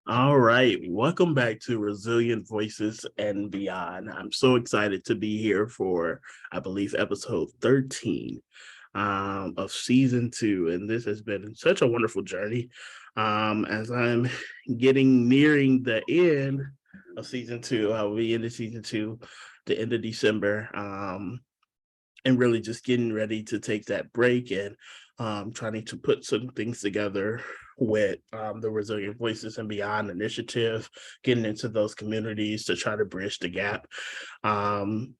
All right, welcome back to Resilient Voices and Beyond. I'm so excited to be here for, I believe, episode 13 of season 2. And this has been such a wonderful journey as I'm nearing the end of season 2. I'll be into season 2 the end of December. And really just getting ready to take that break and trying to put some things together with the Resilient Voices and Beyond initiative, getting into those communities to try to bridge the gap. Um,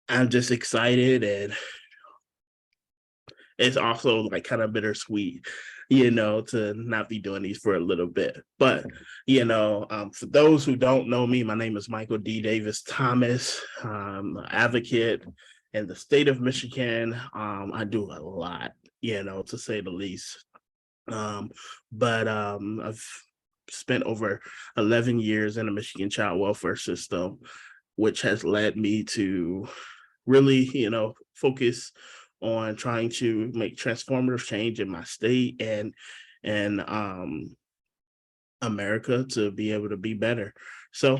I'm just excited, and it's also like kind of bittersweet, to not be doing these for a little bit. But, for those who don't know me, my name is Michael D. Davis Thomas, advocate in the state of Michigan. I do a lot, to say the least. But I've spent over 11 years in the Michigan child welfare system, which has led me to really, focus on trying to make transformative change in my state and America to be able to be better. So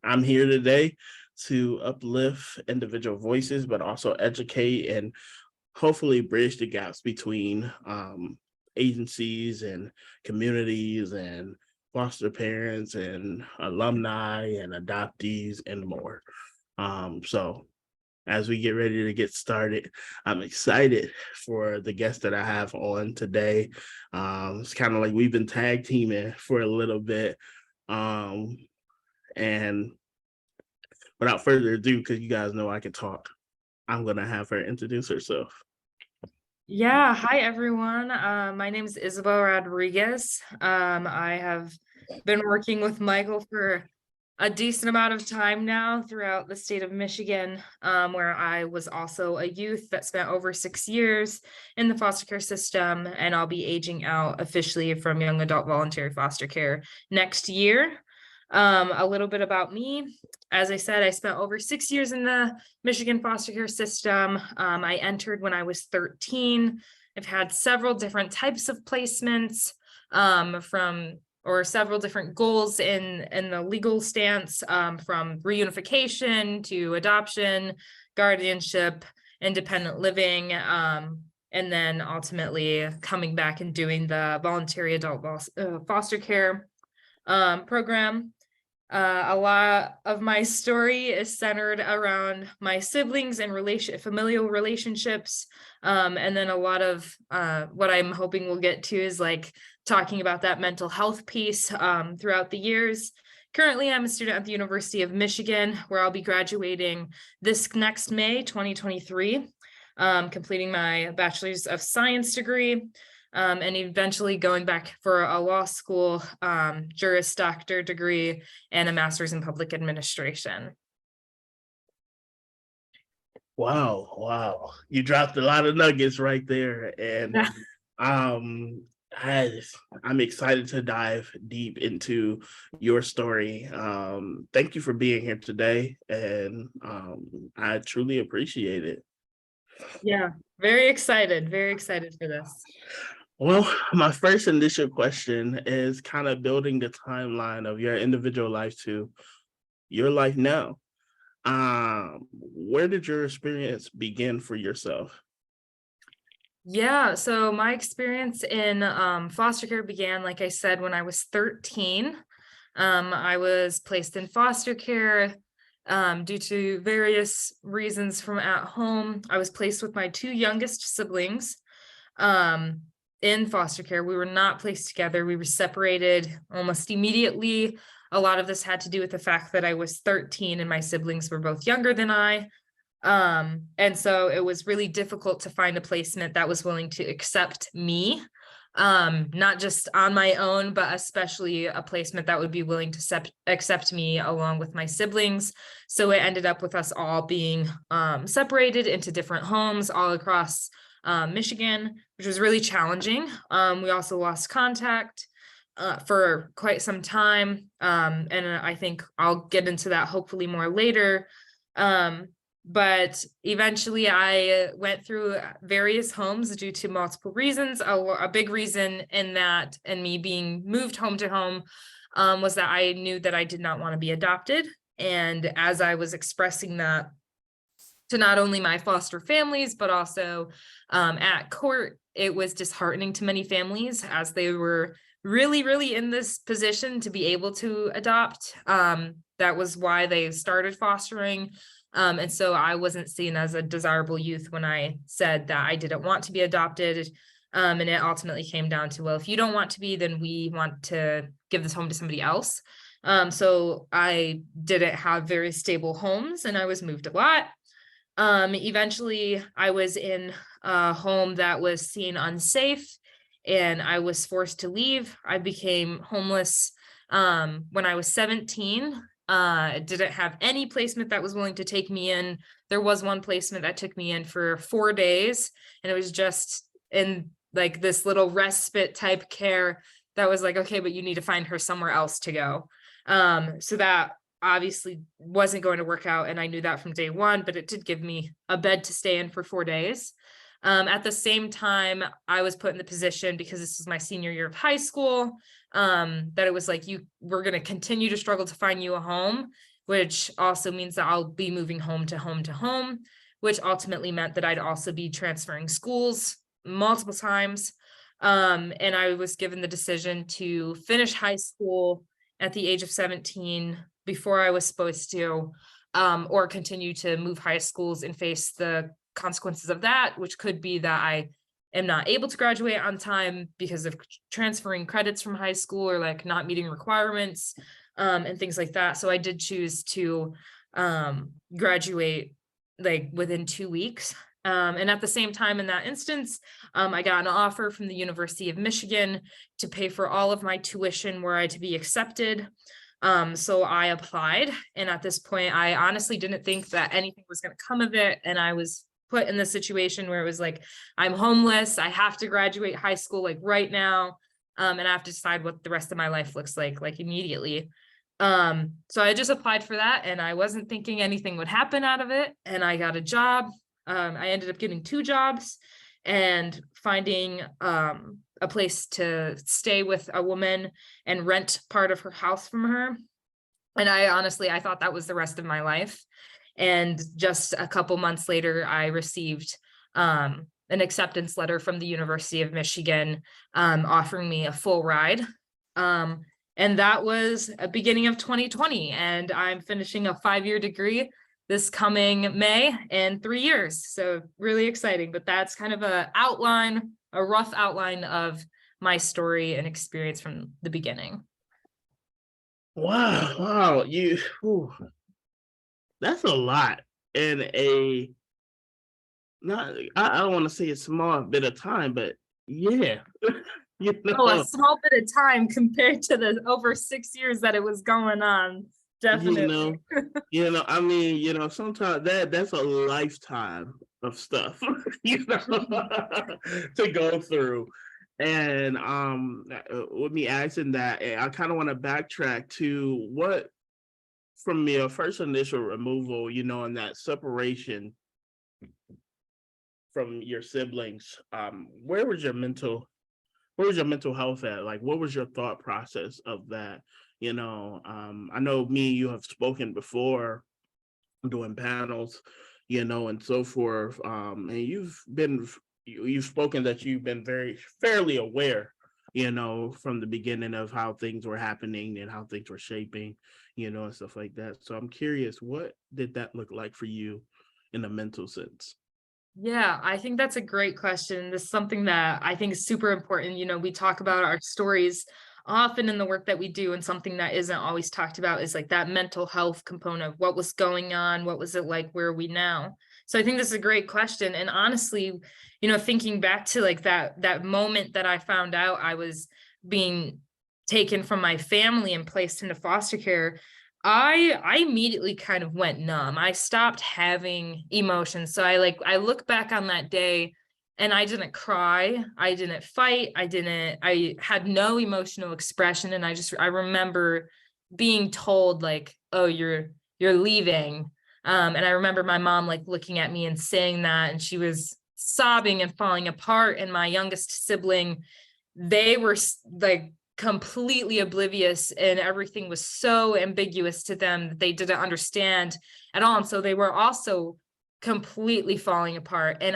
I'm here today to uplift individual voices, but also educate and hopefully bridge the gaps between agencies and communities and foster parents and alumni and adoptees and more. So as we get ready to get started, I'm excited for the guest that I have on today. It's kind of like we've been tag teaming for a little bit. And without further ado, because you guys know I can talk, I'm going to have her introduce herself. Yeah, hi everyone. My name is Isabel Rodriguez. I have been working with Michael for a decent amount of time now throughout the state of Michigan, where I was also a youth that spent over 6 years in the foster care system, and I'll be aging out officially from young adult voluntary foster care next year. A little bit about me. As I said, I spent over 6 years in the Michigan foster care system. I entered when I was 13. I've had several different types of placements or several different goals in the legal stance, from reunification to adoption, guardianship, independent living, and then ultimately coming back and doing the voluntary adult foster care program. A lot of my story is centered around my siblings and familial relationships. And then a lot of what I'm hoping we'll get to is like talking about that mental health piece throughout the years. Currently, I'm a student at the University of Michigan, where I'll be graduating this next May, 2023, completing my Bachelor's of Science degree. And eventually going back for a law school, Juris Doctor Degree, and a Master's in Public Administration. Wow. You dropped a lot of nuggets right there. And Yeah. I'm excited to dive deep into your story. Thank you for being here today. And I truly appreciate it. Yeah, very excited for this. Well, my first initial question is kind of building the timeline of your individual life to your life now. Where did your experience begin for yourself? Yeah, so my experience in foster care began, like I said, when I was 13. I was placed in foster care due to various reasons from at home. I was placed with my two youngest siblings in foster care. We were not placed together. We were separated almost immediately. A lot of this had to do with the fact that I was 13 and my siblings were both younger than I. And so it was really difficult to find a placement that was willing to accept me, not just on my own, but especially a placement that would be willing to accept me along with my siblings. So it ended up with us all being separated into different homes all across Michigan, which was really challenging. We also lost contact for quite some time. And I think I'll get into that hopefully more later. But eventually I went through various homes due to multiple reasons. A big reason in that, and me being moved home to home, was that I knew that I did not want to be adopted. And as I was expressing that to not only my foster families, but also at court, it was disheartening to many families as they were really, really in this position to be able to adopt. That was why they started fostering. And so I wasn't seen as a desirable youth when I said that I didn't want to be adopted. And it ultimately came down to, well, if you don't want to be, then we want to give this home to somebody else. So I didn't have very stable homes and I was moved a lot. Eventually I was in a home that was seen unsafe and I was forced to leave. I became homeless when I was 17. Didn't have any placement that was willing to take me in. There was one placement that took me in for 4 days, and it was just in like this little respite type care that was like, okay, but you need to find her somewhere else to go. So that obviously wasn't going to work out, and I knew that from day one, but it did give me a bed to stay in for 4 days. At the same time, I was put in the position, because this was my senior year of high school, that it was like, we're going to continue to struggle to find you a home, which also means that I'll be moving home to home to home, which ultimately meant that I'd also be transferring schools multiple times. And I was given the decision to finish high school at the age of 17 before I was supposed to, or continue to move high schools and face the consequences of that, which could be that I am not able to graduate on time because of transferring credits from high school or like not meeting requirements, and things like that. So I did choose to graduate like within 2 weeks. And at the same time, in that instance, I got an offer from the University of Michigan to pay for all of my tuition were I to be accepted. So I applied, and at this point, I honestly didn't think that anything was going to come of it. And I was put in the situation where it was like, I'm homeless, I have to graduate high school like right now, and I have to decide what the rest of my life looks like immediately. So I just applied for that, and I wasn't thinking anything would happen out of it, and I got a job. I ended up getting 2 jobs and finding a place to stay with a woman and rent part of her house from her. And I thought that was the rest of my life. And just a couple months later, I received an acceptance letter from the University of Michigan, offering me a full ride. And that was a beginning of 2020. And I'm finishing a 5-year degree this coming May in 3 years. So really exciting, but that's kind of a rough outline of my story and experience from the beginning. Wow. That's a lot in I don't want to say a small bit of time, but yeah. A small bit of time compared to the over 6 years that it was going on. Definitely. I mean, sometimes that's a lifetime of stuff, to go through. And with me asking that, I kind of want to backtrack to what, from your first initial removal, and that separation from your siblings, where was your mental health at? Like, what was your thought process of that? I know you have spoken before doing panels, and so forth. And you've spoken that you've been fairly aware, from the beginning of how things were happening and how things were shaping, and stuff like that. So I'm curious, what did that look like for you in a mental sense? Yeah, I think that's a great question. This is something that I think is super important. We talk about our stories often in the work that we do, and something that isn't always talked about is like that mental health component of what was going on, what was it like, where are we now? So I think this is a great question. And honestly, thinking back to like that moment that I found out I was being taken from my family and placed into foster care, I immediately kind of went numb. I stopped having emotions. So I look back on that day and I didn't cry. I didn't fight. I had no emotional expression. And I remember being told like, oh, you're leaving. And I remember my mom like looking at me and saying that, and she was sobbing and falling apart. And my youngest sibling, they were like completely oblivious, and everything was so ambiguous to them that they didn't understand at all. And so they were also completely falling apart. And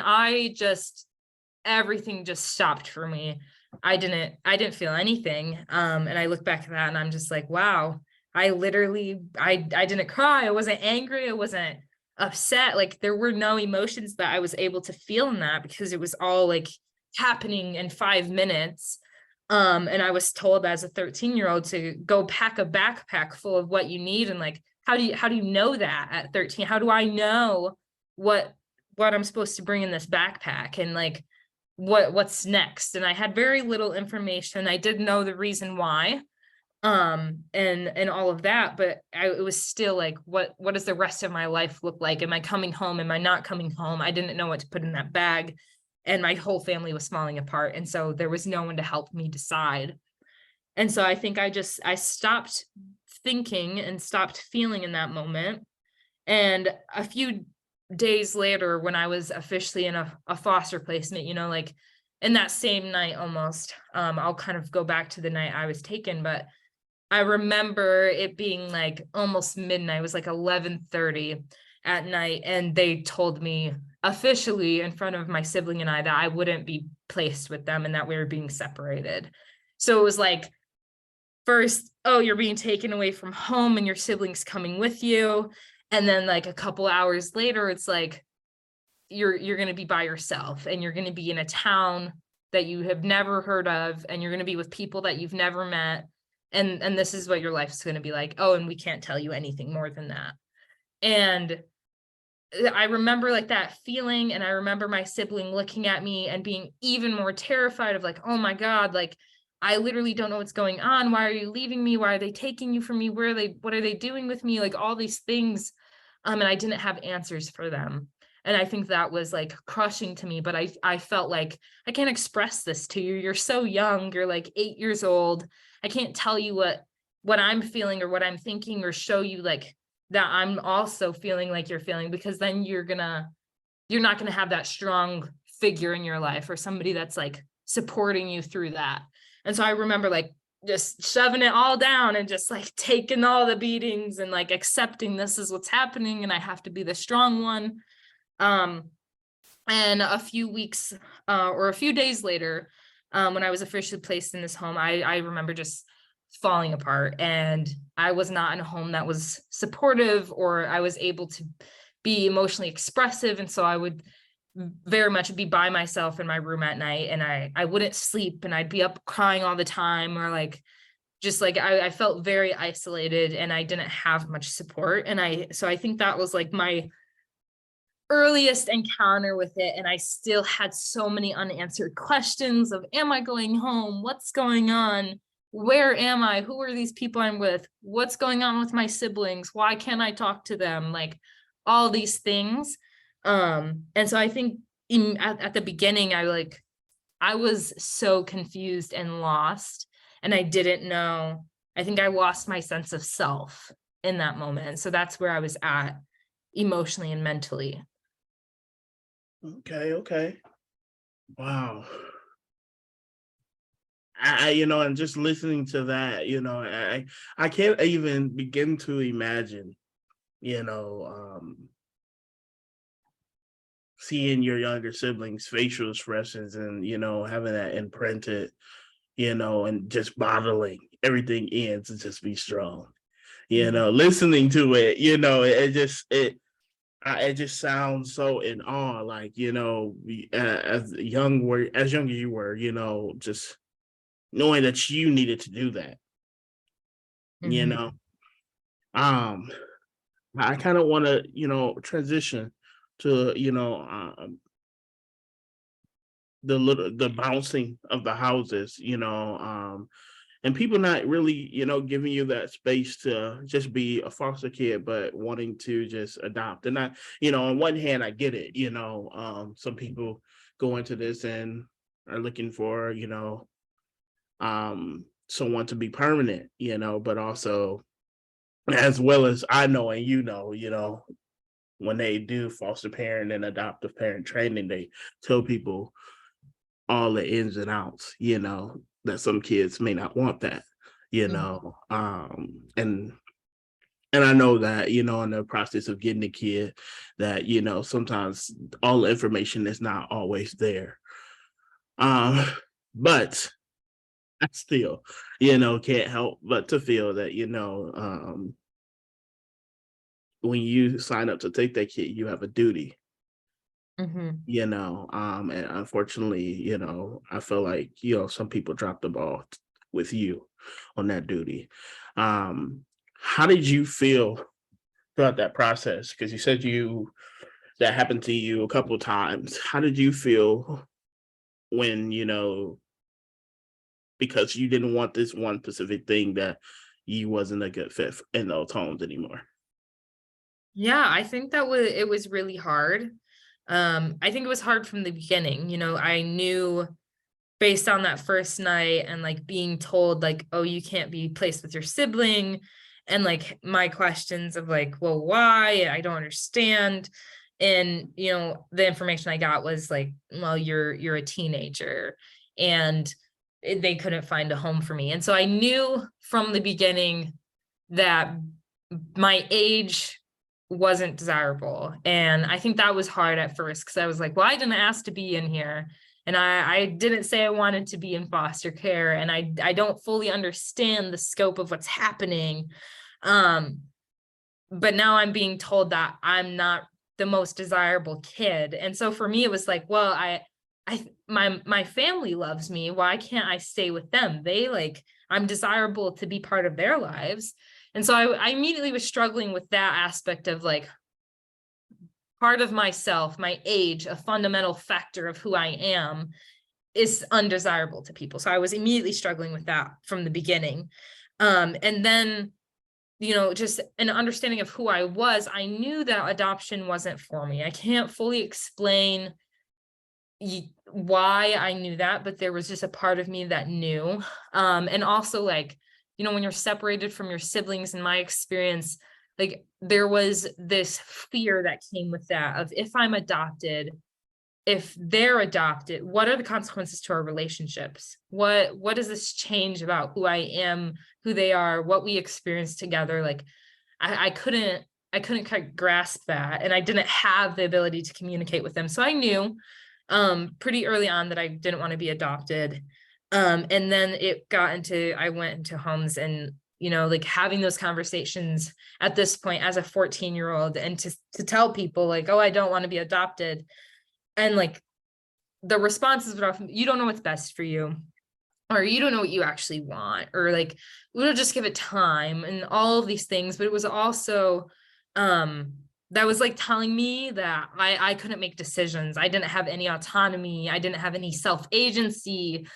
everything just stopped for me. I didn't feel anything. And I look back at that and I'm just like, wow, I didn't cry. I wasn't angry. I wasn't upset. Like there were no emotions that I was able to feel in that, because it was all like happening in 5 minutes. And I was told as a 13-year-old to go pack a backpack full of what you need. And like, how do you know that at 13? How do I know what I'm supposed to bring in this backpack? And like, what's next? And I had very little information. I did know the reason why, and all of that, but it was still like, what does the rest of my life look like? Am I coming home? Am I not coming home? I didn't know what to put in that bag, and my whole family was falling apart, and so there was no one to help me decide. And so I think I stopped thinking and stopped feeling in that moment. And a few days later, when I was officially in a foster placement, like in that same night almost, I'll kind of go back to the night I was taken, but I remember it being like almost midnight. It was like 11:30 at night, and they told me officially in front of my sibling and I that I wouldn't be placed with them and that we were being separated. So it was like, first, oh, you're being taken away from home and your siblings coming with you. And then like a couple hours later, it's like you're going to be by yourself, and you're going to be in a town that you have never heard of, and you're going to be with people that you've never met. And this is what your life's going to be like. Oh, and we can't tell you anything more than that. And I remember like that feeling, and I remember my sibling looking at me and being even more terrified of like, oh my God, like I literally don't know what's going on. Why are you leaving me? Why are they taking you from me? What are they doing with me? Like all these things. And I didn't have answers for them. And I think that was like crushing to me, but I felt like I can't express this to you. You're so young. You're like 8 years old. I can't tell you what I'm feeling or what I'm thinking, or show you like that I'm also feeling like you're feeling, because then you're not gonna have that strong figure in your life, or somebody that's like supporting you through that. And so I remember like just shoving it all down and just like taking all the beatings and like accepting this is what's happening and I have to be the strong one. And a few weeks or a few days later, when I was officially placed in this home, I remember just falling apart, and I was not in a home that was supportive, or I was able to be emotionally expressive. And so I would very much be by myself in my room at night, and I wouldn't sleep, and I'd be up crying all the time, or like just like I felt very isolated, and I didn't have much support. And so I think that was like my earliest encounter with it. And I still had so many unanswered questions of, am I going home? What's going on? Where am I? Who are these people I'm with? What's going on with my siblings? Why can't I talk to them? Like all these things. And so I think at the beginning, I was so confused and lost, and I didn't know. I think I lost my sense of self in that moment. So that's where I was at emotionally and mentally. Okay. Wow. And just listening to that, I can't even begin to imagine, you know, seeing your younger siblings' facial expressions and, having that imprinted, and just bottling everything in to just be strong. Listening to it, it just sounds so in awe, like, as young as you were, just knowing that you needed to do that, you Mhm. know. Um, I kind of want to, transition to, the bouncing of the houses, and people not really, giving you that space to just be a foster kid, but wanting to just adopt. And on one hand, I get it, some people go into this and are looking for, someone to be permanent, but also, as well as I know and when they do foster parent and adoptive parent training, they tell people all the ins and outs, that some kids may not want that, and I know that, in the process of getting a kid that, sometimes all the information is not always there. Um, but I still, can't help but to feel that, when you sign up to take that kid, you have a duty, Mm-hmm. and unfortunately, I feel like, some people drop the ball with you on that duty. How did you feel throughout that process? Because you said that happened to you a couple of times. How did you feel when, because you didn't want this one specific thing, that you wasn't a good fit in those homes anymore? Yeah, I think it was really hard. I think it was hard from the beginning. I knew based on that first night and like being told like, oh, you can't be placed with your sibling, and like my questions of like, well, why? I don't understand. And the information I got was like, well, you're a teenager, and they couldn't find a home for me. And so I knew from the beginning that my age wasn't desirable. And I think that was hard at first because I was like, well, I didn't ask to be in here. And I didn't say I wanted to be in foster care. And I don't fully understand the scope of what's happening. But now I'm being told that I'm not the most desirable kid. And so for me, it was like, well, my family loves me. Why can't I stay with them? I'm desirable to be part of their lives. And so I immediately was struggling with that aspect of like, part of myself, my age, a fundamental factor of who I am, is undesirable to people. So I was immediately struggling with that from the beginning. And then, just an understanding of who I was, I knew that adoption wasn't for me. I can't fully explain why I knew that, but there was just a part of me that knew. And also like, when you're separated from your siblings, in my experience, like there was this fear that came with that of, if I'm adopted, if they're adopted, what are the consequences to our relationships? What does this change about who I am, who they are, what we experience together? Like I couldn't quite grasp that, and I didn't have the ability to communicate with them. So I knew pretty early on that I didn't want to be adopted. And then I went into homes, and like having those conversations at this point as a 14-year-old, and to tell people like, oh, I don't want to be adopted. And like the responses would often, you don't know what's best for you, or you don't know what you actually want, or like, we'll just give it time, and all of these things. But it was also, that was like telling me that I couldn't make decisions. I didn't have any autonomy. I didn't have any self-agency.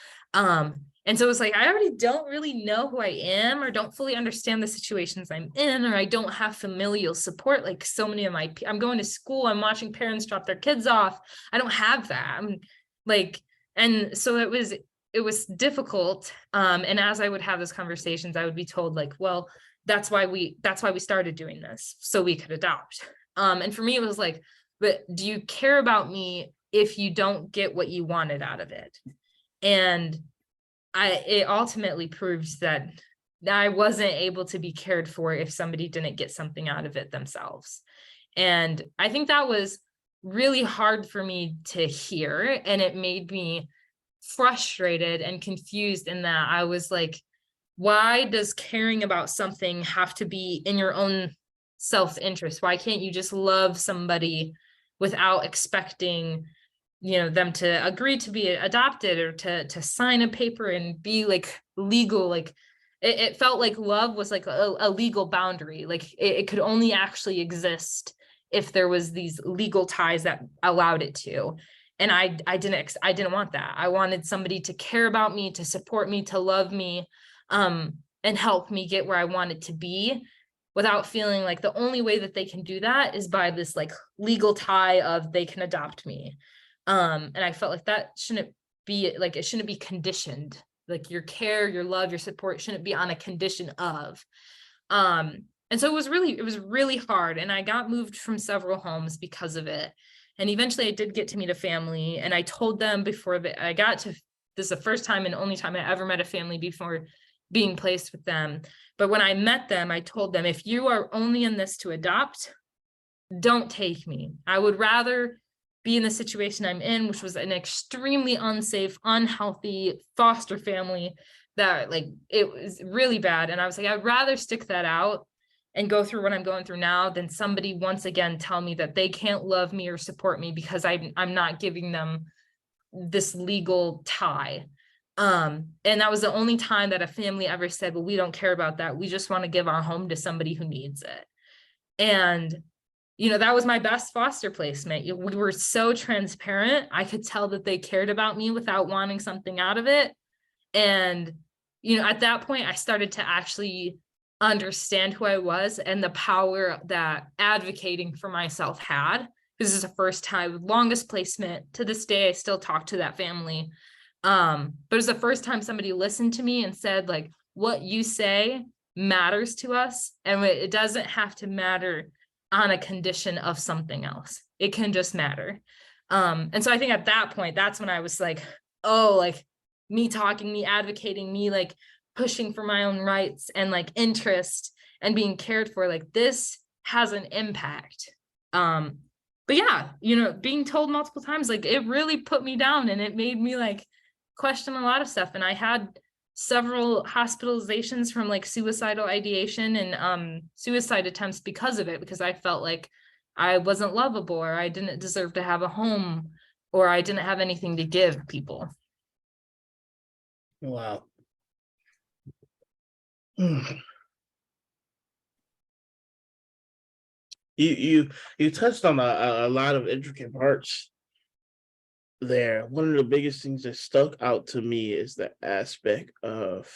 And so it was like, I already don't really know who I am, or don't fully understand the situations I'm in, or I don't have familial support. Like so many of I'm going to school, I'm watching parents drop their kids off. I don't have that. I'm like, and so it was difficult. And as I would have those conversations, I would be told like, well, that's why we started doing this, so we could adopt. And for me, it was like, but do you care about me if you don't get what you wanted out of it? And it ultimately proves that I wasn't able to be cared for if somebody didn't get something out of it themselves. And I think that was really hard for me to hear. And it made me frustrated and confused in that I was like, why does caring about something have to be in your own self-interest? Why can't you just love somebody without expecting them to agree to be adopted, or to sign a paper and be like legal? Like it felt like love was like a legal boundary. Like it could only actually exist if there was these legal ties that allowed it to. And I didn't want that. I wanted somebody to care about me, to support me, to love me, and help me get where I wanted to be, without feeling like the only way that they can do that is by this like legal tie of they can adopt me. And I felt like that shouldn't be like, it shouldn't be conditioned. Like your care, your love, your support shouldn't be on a condition of. And so it was really hard. And I got moved from several homes because of it. And eventually I did get to meet a family, and I told them before that I got to, this is the first time and only time I ever met a family before being placed with them. But when I met them, I told them, if you are only in this to adopt, don't take me. I would rather be in the situation I'm in, which was an extremely unsafe, unhealthy foster family that, like, it was really bad. And I was like, I'd rather stick that out and go through what I'm going through now than somebody once again tell me that they can't love me or support me because I'm not giving them this legal tie. And that was the only time that a family ever said, well, we don't care about that. We just want to give our home to somebody who needs it. And that was my best foster placement. We were so transparent. I could tell that they cared about me without wanting something out of it. And, at that point, I started to actually understand who I was and the power that advocating for myself had. This is the first time, longest placement. To this day, I still talk to that family. But it was the first time somebody listened to me and said, like, what you say matters to us. And it doesn't have to matter on a condition of something else. It can just matter. And so I think at that point, that's when I was like, oh, like me talking, me advocating, me like pushing for my own rights and like interest and being cared for, like this has an impact. But yeah, being told multiple times, like it really put me down and it made me like question a lot of stuff. And I had several hospitalizations from like suicidal ideation and suicide attempts because of it, because I felt like I wasn't lovable, or I didn't deserve to have a home, or I didn't have anything to give people. Wow. You touched on a lot of intricate parts there. One of the biggest things that stuck out to me is the aspect of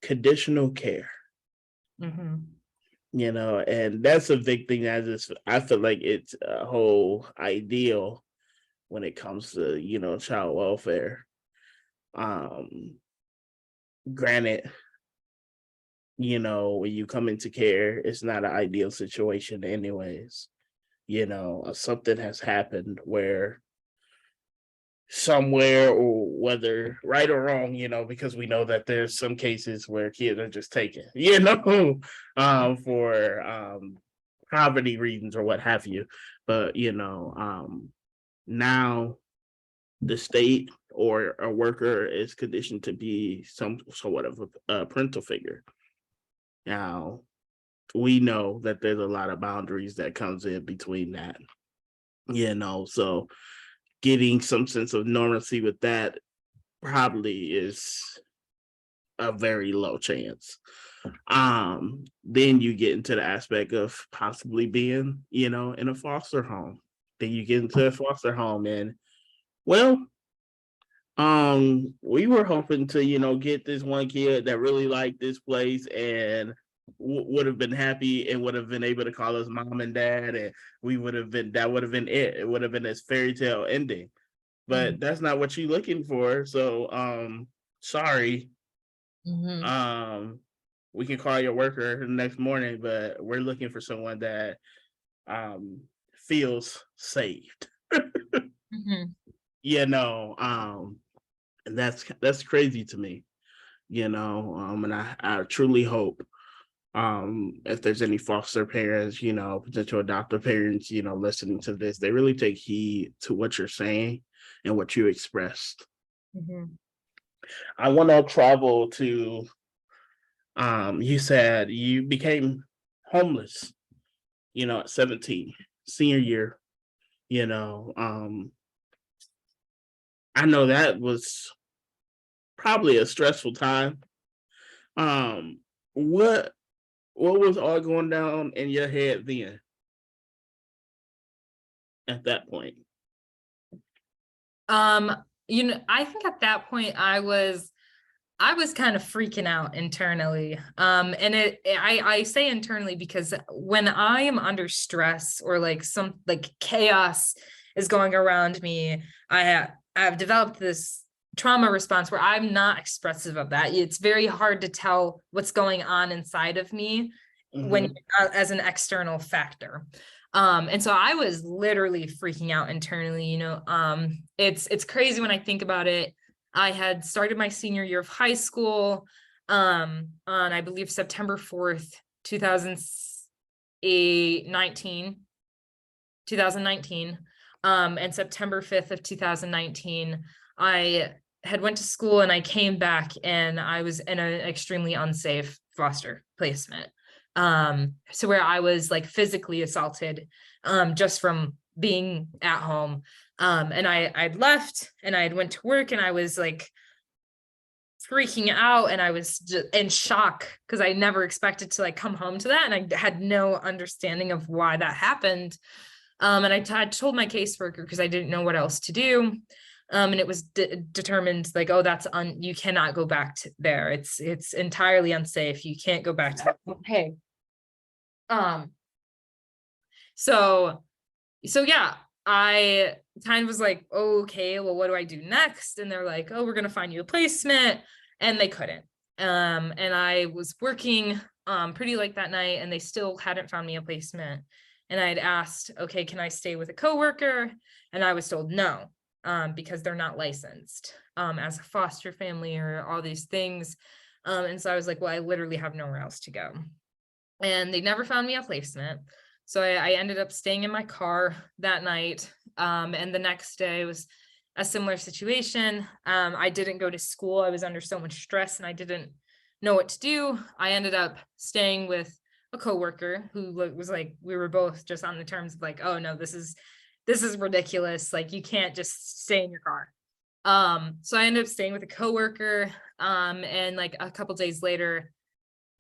conditional care. Mm-hmm. And that's a big thing. I feel like it's a whole ideal when it comes to child welfare. Granted, when you come into care, it's not an ideal situation anyways. Something has happened where somewhere, or whether right or wrong, because we know that there's some cases where kids are just taken, for poverty reasons or what have you. But now the state or a worker is conditioned to be somewhat of a parental figure. Now, we know that there's a lot of boundaries that comes in between that, so getting some sense of normalcy with that probably is a very low chance. Then you get into the aspect of possibly being, in a foster home. Then you get into a foster home and, well, we were hoping to, get this one kid that really liked this place and would have been happy and would have been able to call us mom and dad, and that would have been it. It would have been this fairy tale ending. But that's not what you're looking for. So sorry. Mm-hmm. We can call your worker the next morning, but we're looking for someone that feels saved. Mm-hmm. And that's crazy to me. And I truly hope if there's any foster parents, potential adoptive parents, listening to this, they really take heed to what you're saying and what you expressed. Mm-hmm. I want to travel to, you said you became homeless, at 17, senior year, I know that was probably a stressful time. What was all going down in your head then at that point? I think at that point I was kind of freaking out internally. And I say internally because when I am under stress or like some like chaos is going around me, I've developed this trauma response where I'm not expressive of that. It's very hard to tell what's going on inside of me when as an external factor. And so I was literally freaking out internally, you know. It's crazy when I think about it. I had started my senior year of high school on, I believe, September 4th, 2019, and September 5th of 2019, I had went to school and I came back and I was in an extremely unsafe foster placement. So where I was like physically assaulted, just from being at home. And I'd left and I had went to work and I was like freaking out and I was just in shock because I never expected to like come home to that. And I had no understanding of why that happened. And I told my caseworker because I didn't know what else to do. And it was determined like, oh, you cannot go back to there. It's entirely unsafe. You can't go back to that. Hey. So yeah, I kind of was like, okay, well, what do I do next? And they're like, oh, we're going to find you a placement. And they couldn't. And I was working pretty late that night and they still hadn't found me a placement. And I had asked, okay, can I stay with a coworker? And I was told no, because they're not licensed as a foster family or all these things. And so I was like, well, I literally have nowhere else to go. And they never found me a placement. So I ended up staying in my car that night. And the next day was a similar situation. I didn't go to school. I was under so much stress and I didn't know what to do. I ended up staying with a coworker who was like, we were both just on the terms of like, oh no, this is ridiculous. Like you can't just stay in your car. So I ended up staying with a coworker. And like a couple days later,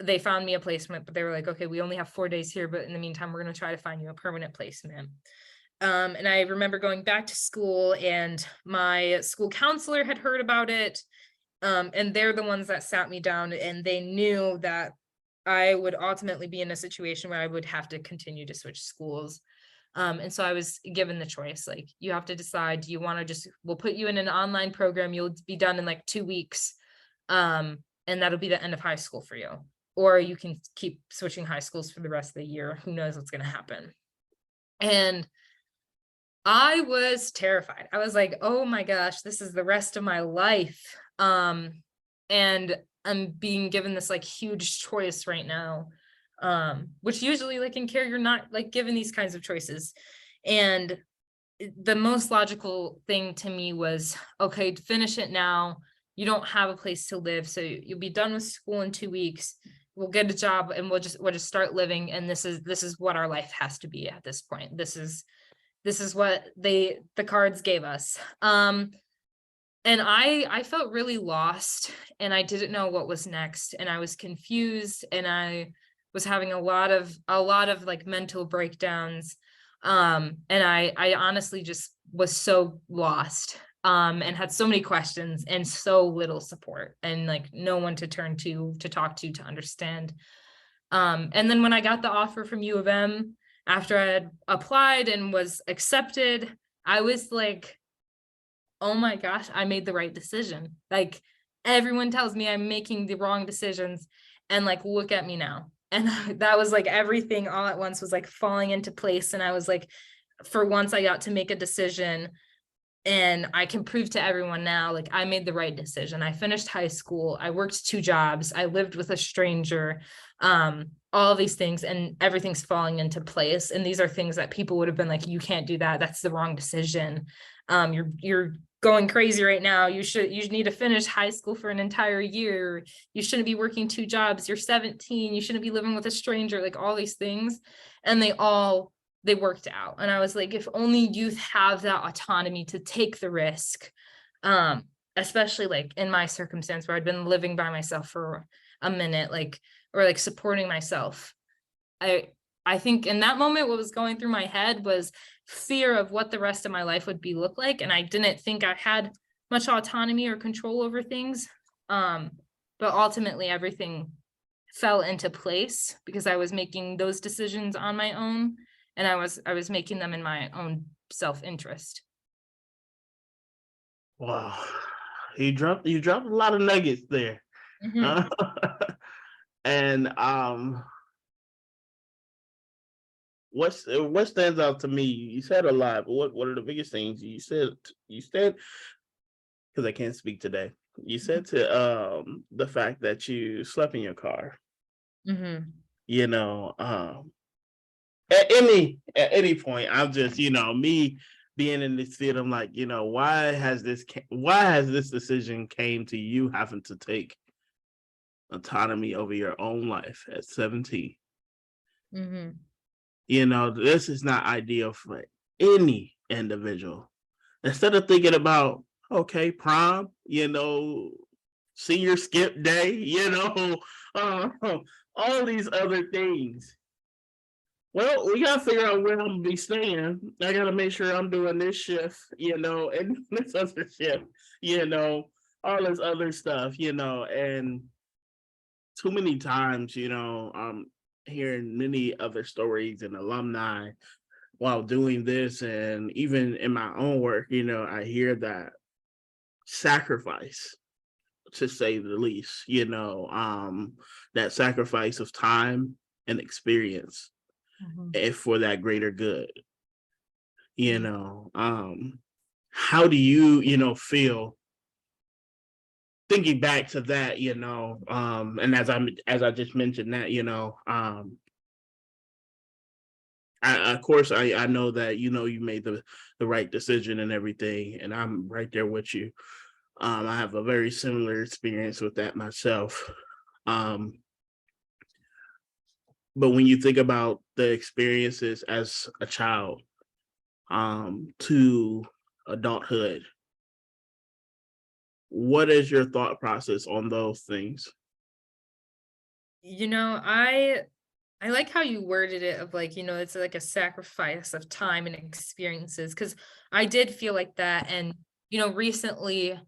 they found me a placement, but they were like, okay, we only have 4 days here, but in the meantime, we're going to try to find you a permanent placement. And I remember going back to school and my school counselor had heard about it. And they're the ones that sat me down and they knew that I would ultimately be in a situation where I would have to continue to switch schools. And so I was given the choice, like, you have to decide, do you want to we'll put you in an online program. You'll be done in like 2 weeks. And that'll be the end of high school for you. Or you can keep switching high schools for the rest of the year. Who knows what's going to happen? And I was terrified. I was like, oh my gosh, this is the rest of my life. And I'm being given this like huge choice right now. Which usually like in care, you're not like given these kinds of choices. And the most logical thing to me was, okay, finish it now. You don't have a place to live. So you'll be done with school in 2 weeks. We'll get a job and we'll just start living. And this is what our life has to be at this point. This is what the cards gave us. And I felt really lost and I didn't know what was next. And I was confused and I was having a lot of like mental breakdowns. And I honestly just was so lost. And had so many questions and so little support and like no one to turn to talk to understand. And then when I got the offer from U of M, after I had applied and was accepted, I was like, oh my gosh, I made the right decision. Like everyone tells me I'm making the wrong decisions and like, look at me now. And that was like everything all at once was like falling into place. And I was like, for once I got to make a decision. And I can prove to everyone now, like I made the right decision. I finished high school. I worked 2 jobs. I lived with a stranger, all of these things and everything's falling into place. And these are things that people would have been like, you can't do that. That's the wrong decision. You're going crazy right now. You need to finish high school for an entire year. You shouldn't be working 2 jobs. You're 17. You shouldn't be living with a stranger, like all these things. And they worked out. And I was like, if only youth have that autonomy to take the risk, especially like in my circumstance where I'd been living by myself for a minute, like, or like supporting myself. I think in that moment, what was going through my head was fear of what the rest of my life would look like. And I didn't think I had much autonomy or control over things. But ultimately everything fell into place because I was making those decisions on my own. And I was making them in my own self-interest. Wow. you dropped a lot of nuggets there. Mhm. And what stands out to me, you said a lot, but what are the biggest things you said, because I can't speak today. You said to the fact that you slept in your car. Mhm. You know, at any point, I'm just, me being in this field, I'm like, why has this decision came to you having to take autonomy over your own life at 17? Mhm. This is not ideal for any individual. Instead of thinking about, okay, prom, senior skip day, uh, all these other things. Well, we gotta figure out where I'm gonna be staying. I gotta make sure I'm doing this shift, and this other shift, all this other stuff, and too many times, hearing many other stories and alumni while doing this, and even in my own work, I hear that sacrifice, to say the least, that sacrifice of time and experience, Mhm. and for that greater good. you Mhm. know um how do you feel thinking back to that, and as I just mentioned that, of course, I know that you made the right decision and everything, and I'm right there with you. I have a very similar experience with that myself. um but when you think about the experiences as a child, to adulthood, what is your thought process on those things? You know, I like how you worded it of like, it's like a sacrifice of time and experiences because I did feel like that. And, recently,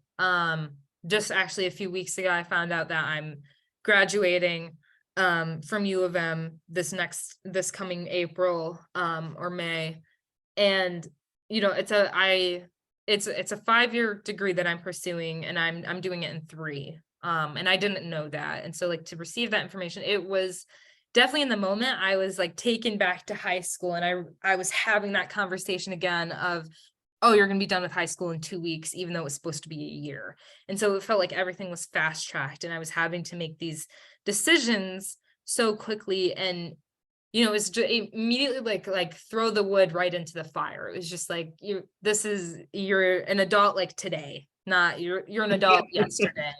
just actually a few weeks ago, I found out that I'm graduating from U of M this coming April or May. And, it's a 5-year degree that I'm pursuing and I'm doing it in 3. And I didn't know that. And so like to receive that information, it was definitely in the moment I was like taken back to high school and I was having that conversation again of, oh, you're going to be done with high school in 2 weeks even though it was supposed to be a year. And so it felt like everything was fast tracked and I was having to make these decisions so quickly. And it's just immediately like throw the wood right into the fire. It was just like you're an adult like today, not you're an adult yesterday.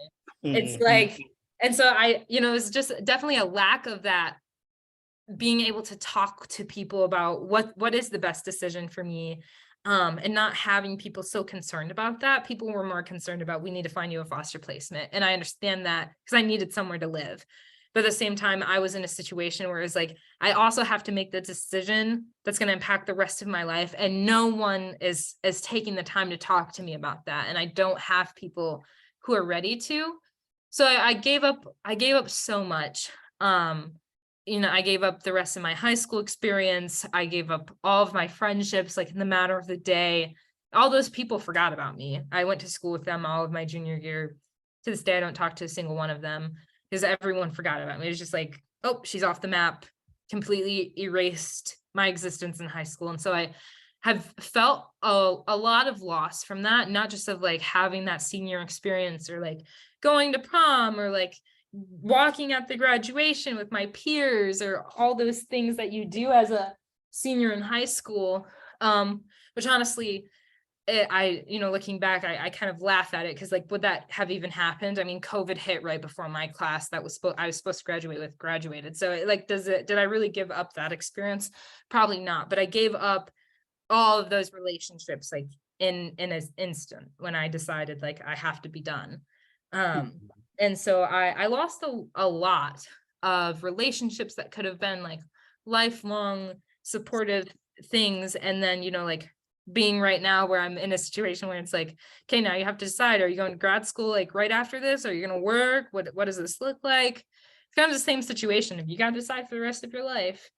It's Mhm. like, and so it's just definitely a lack of that being able to talk to people about what is the best decision for me. And not having people so concerned about that. People were more concerned about we need to find you a foster placement. And I understand that because I needed somewhere to live. But at the same time, I was in a situation where it's like I also have to make the decision that's going to impact the rest of my life. And no one is taking the time to talk to me about that. And I don't have people who are ready to. So I gave up so much. Um, I gave up the rest of my high school experience. I gave up all of my friendships, like in the matter of the day. All those people forgot about me. I went to school with them all of my junior year. To this day, I don't talk to a single one of them because everyone forgot about me. It was just like, oh, she's off the map, completely erased my existence in high school. And so I have felt a lot of loss from that, not just of like having that senior experience or like going to prom or like walking at the graduation with my peers or all those things that you do as a senior in high school. Which honestly, looking back, I kind of laugh at it because like, would that have even happened? I mean, COVID hit right before my class that I was supposed to graduate with graduated. So did I really give up that experience? Probably not, but I gave up all of those relationships like in an instant when I decided like I have to be done. Um, and so I lost a lot of relationships that could have been like lifelong supportive things. And then, like being right now where I'm in a situation where it's like, okay, now you have to decide, are you going to grad school like right after this? Are you going to work? What does this look like? It's kind of the same situation. If you got to decide for the rest of your life,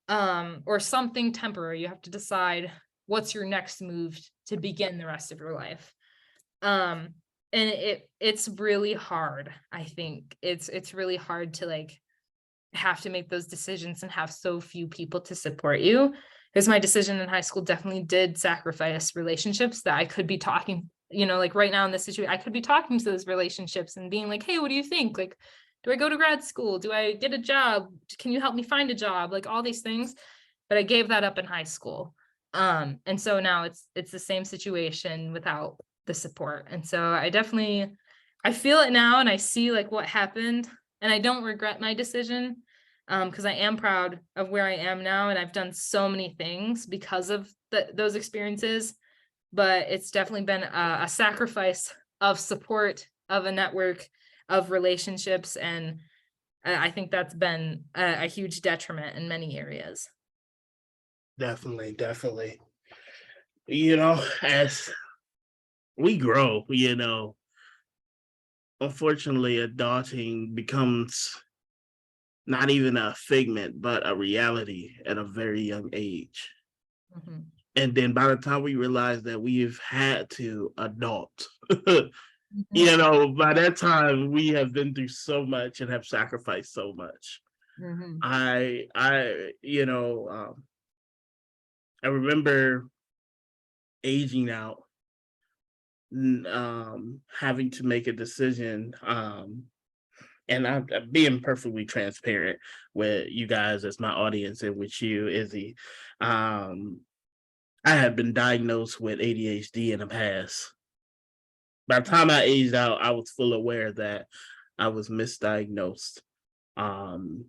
or something temporary, you have to decide what's your next move to begin the rest of your life. Um, and it's really hard. I think it's really hard to like have to make those decisions and have so few people to support you. Because my decision in high school definitely did sacrifice relationships that I could be talking, like right now in this situation, I could be talking to those relationships and being like, hey, what do you think? Like, do I go to grad school? Do I get a job? Can you help me find a job? Like all these things. But I gave that up in high school. And so now it's the same situation without the support. And so I feel it now and I see like what happened and I don't regret my decision because I am proud of where I am now and I've done so many things because of those experiences. But it's definitely been a sacrifice of support, of a network, of relationships, and I think that's been a huge detriment in many areas. Definitely, definitely. As we grow, unfortunately, adulting becomes not even a figment, but a reality at a very young age. Mhm. And then by the time we realize that we've had to adult, Mhm. by that time we have been through so much and have sacrificed so much. Mhm. I remember aging out, having to make a decision, and I'm being perfectly transparent with you guys as my audience and with you, Izzy. Um, I had been diagnosed with ADHD in the past. By the time I aged out, I was full aware that I was misdiagnosed. Um,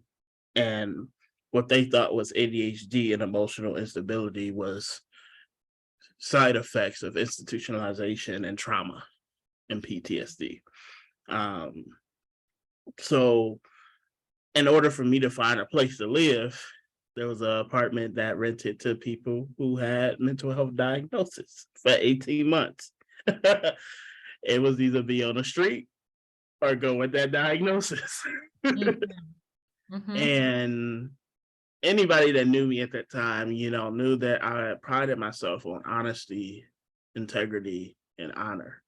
and what they thought was ADHD and emotional instability was side effects of institutionalization and trauma and PTSD. Um, so, in order for me to find a place to live, there was an apartment that rented to people who had mental health diagnosis for 18 months. It was either be on the street or go with that diagnosis. Mhm. Mhm. And anybody that knew me at that time, knew that I prided myself on honesty, integrity, and honor.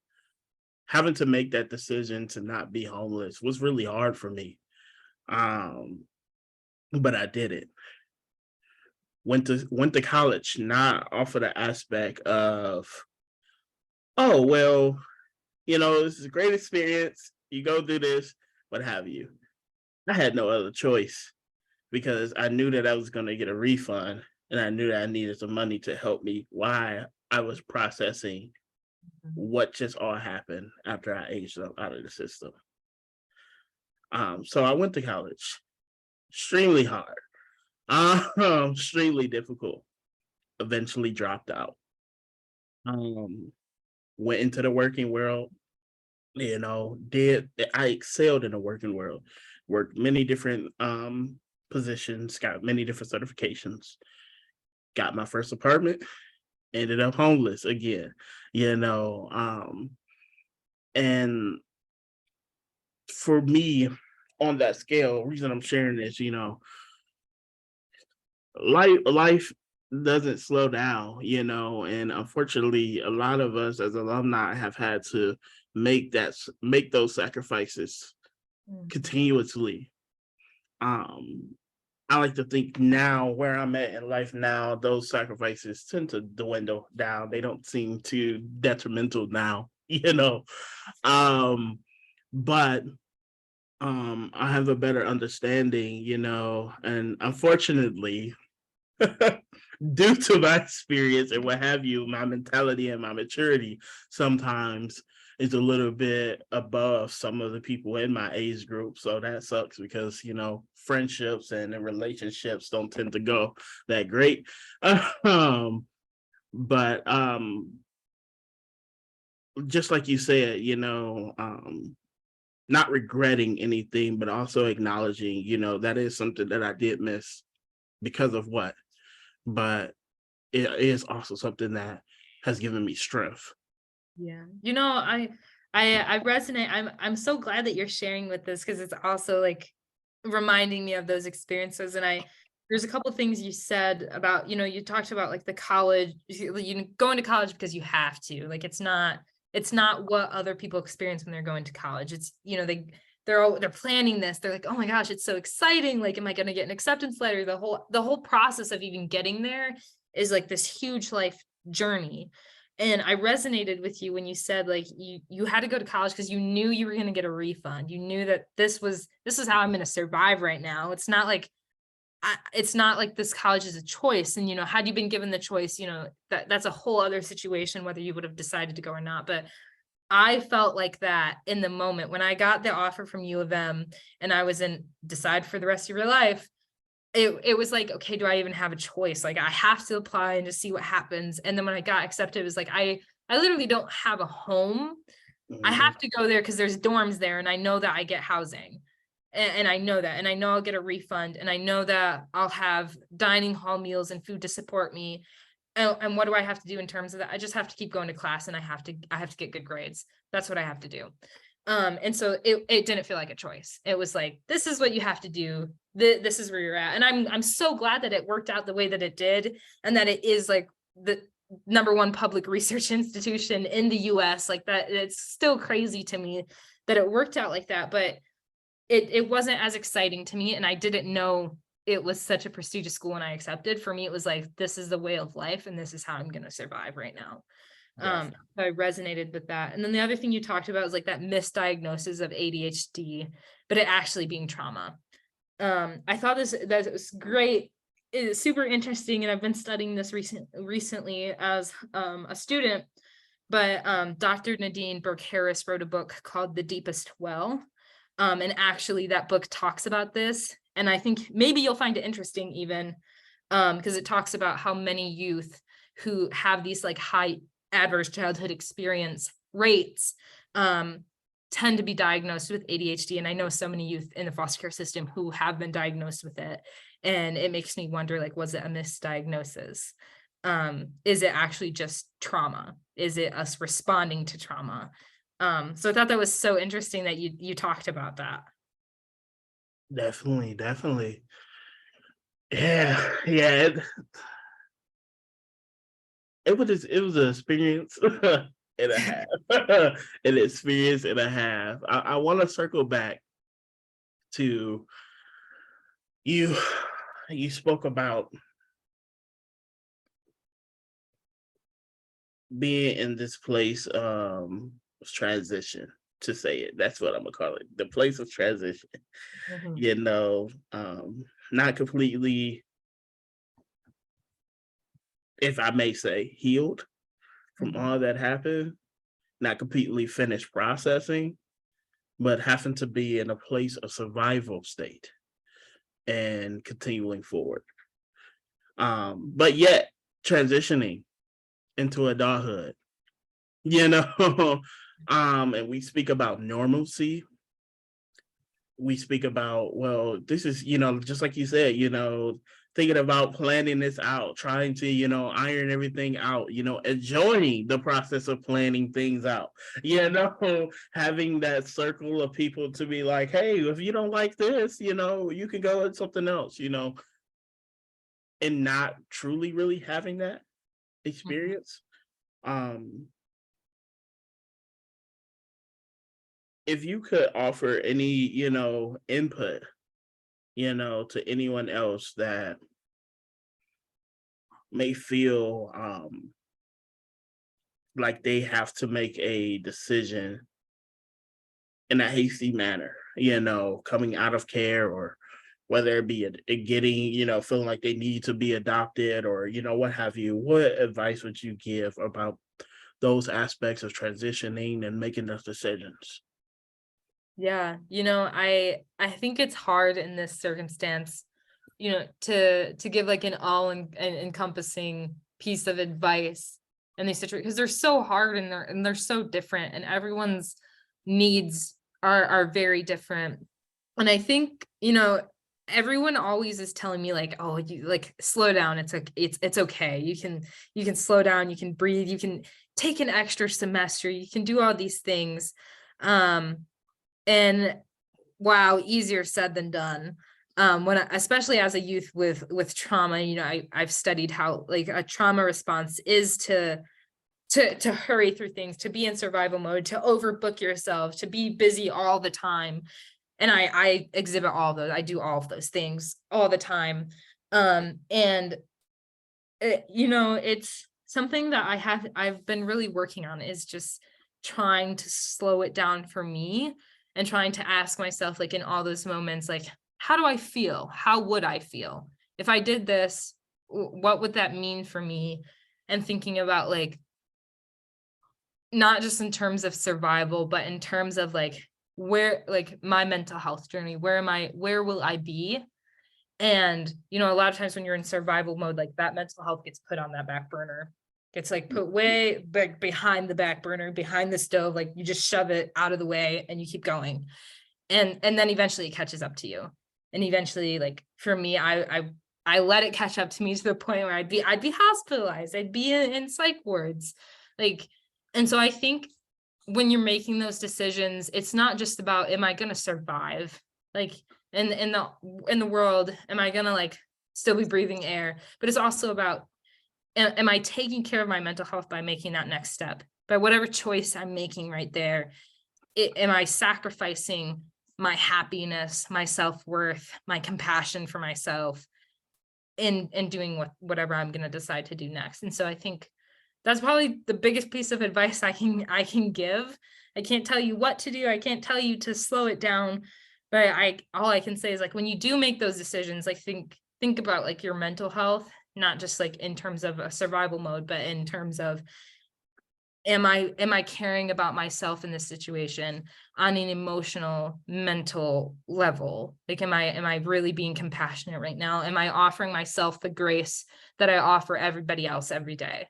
Having to make that decision to not be homeless was really hard for me. Um, but I did it. Went to college, not off of the aspect of, oh well, this is a great experience. You go do this, what have you. I had no other choice because I knew that I was going to get a refund and I knew that I needed some money to help me while I was processing what just all happened after I aged up out of the system. So I went to college. Extremely hard. Extremely difficult. Eventually dropped out. Um, Went into the working world. Did I excelled in the working world? Worked many different positions. Got many different certifications. Got my first apartment. Ended up homeless again. You know, and for me, on that scale, reason I'm sharing this, life doesn't slow down, and unfortunately a lot of us as alumni have had to make those sacrifices Mhm. continuously. um I like to think now where I'm at in life now, those sacrifices tend to dwindle down. They don't seem too detrimental now, um but I have a better understanding, and unfortunately due to my experience and what have you, my mentality and my maturity sometimes is a little bit above some of the people in my age group. So that sucks because, friendships and relationships don't tend to go that great. um, but just like you said, not regretting anything, but also acknowledging, that is something that I did miss because of what. But it is also something that has given me strength. Yeah. I resonate. I'm so glad that you're sharing with this because it's also like reminding me of those experiences. And there's a couple things you said about, you talked about like the college, going to college because you have to. Like it's not it's not what other people experience when they're going to college. It's, you know, they're planning this. They're like, oh my gosh, it's so exciting. Like, am I going to get an acceptance letter? The whole process of even getting there is like this huge life journey. And I resonated with you when you said like you had to go to college because you knew you were going to get a refund. You knew that this is how I'm going to survive right now. It's not like this college is a choice. And, you know, had you been given the choice, you know, that's a whole other situation, whether you would have decided to go or not. But I felt like that in the moment when I got the offer from U of M and I was in decide for the rest of your life. It was like, okay, do I even have a choice? Like, I have to apply and just see what happens. And then when I got accepted, it was like, I literally don't have a home. I have to go there because there's dorms there and I know that I get housing. And I know that, and I know I'll get a refund, and I know that I'll have dining hall meals and food to support me. And what do I have to do in terms of that? I just have to keep going to class, and I have to get good grades. That's what I have to do. And so it didn't feel like a choice. It was like, this is what you have to do. This is where you're at. And I'm so glad that it worked out the way that it did, and that it is like the #1 public research institution in the US. Like that, it's still crazy to me that it worked out like that. But it wasn't as exciting to me, and I didn't know it was such a prestigious school when I accepted. For me, it was like, this is the way of life, and this is how I'm going to survive right now. So I resonated with that. And then the other thing you talked about was like that misdiagnosis of ADHD, but it actually being trauma. I thought that was great. It's super interesting, and I've been studying this recently as a student. But Dr. Nadine Burke Harris wrote a book called The Deepest Well. And actually that book talks about this. And I think maybe you'll find it interesting even because it talks about how many youth who have these like high adverse childhood experience rates tend to be diagnosed with ADHD. And I know so many youth in the foster care system who have been diagnosed with it. And it makes me wonder, like, was it a misdiagnosis? Is it actually just trauma? Is it us responding to trauma? So I thought that was so interesting that you talked about that. Definitely. Yeah. It was an experience and a half. An experience and a half. I want to circle back to you. You spoke about being in this place transition, to say it. That's what I'm gonna call it. The place of transition. Mhm. You know, not completely, if I may say, healed from all that happened, not completely finished processing, but having to be in a place of survival state and continuing forward. But yet transitioning into adulthood, you know. And we speak about normalcy. We speak about, well, this is, you know, just like you said, you know, thinking about planning this out, trying to, you know, iron everything out, you know, enjoying the process of planning things out, you know, having that circle of people to be like, hey, if you don't like this, you know, you can go with something else, you know, and not truly really having that experience. If you could offer any, you know, input, you know, to anyone else that may feel like they have to make a decision in a hasty manner, you know, coming out of care, or whether it be getting, you know, feeling like they need to be adopted, or, you know, what have you, what advice would you give about those aspects of transitioning and making those decisions? Yeah, you know, I think it's hard in this circumstance, you know, to give like an encompassing piece of advice in these situations, because they're so hard and they're so different, and everyone's needs are very different. And I think, you know, everyone always is telling me like, oh, you like slow down. It's like it's okay. You can slow down, you can breathe, you can take an extra semester, you can do all these things. And wow, easier said than done. Especially as a youth with trauma, you know, I've studied how like a trauma response is to hurry through things, to be in survival mode, to overbook yourself, to be busy all the time. And I exhibit all of those. I do all of those things all the time. And it's something that I've been really working on, is just trying to slow it down for me, and trying to ask myself, like, in all those moments, like, how do I feel? How would I feel if I did this? What would that mean for me? And thinking about, like, not just in terms of survival, but in terms of like where, like, my mental health journey, where will I be? And a lot of times when you're in survival mode, like, that mental health gets put on that back burner, gets like put way back behind the back burner, behind the stove, like you just shove it out of the way and you keep going. And then eventually it catches up to you. And eventually, like, for me, I let it catch up to me to the point where I'd be hospitalized, I'd be in psych wards, like. And so I think when you're making those decisions, it's not just about, am I going to survive? Like, in the world, am I going to, like, still be breathing air? But it's also about, am I taking care of my mental health by making that next step? By whatever choice I'm making right there, am I sacrificing my happiness, my self-worth, my compassion for myself in doing whatever I'm going to decide to do next? And so I think that's probably the biggest piece of advice I can give. I can't tell you what to do. I can't tell you to slow it down, but all I can say is, like, when you do make those decisions, like, think about, like, your mental health, not just like in terms of a survival mode, but in terms of, am I caring about myself in this situation on an emotional, mental level? Like, am I really being compassionate right now? Am I offering myself the grace that I offer everybody else every day?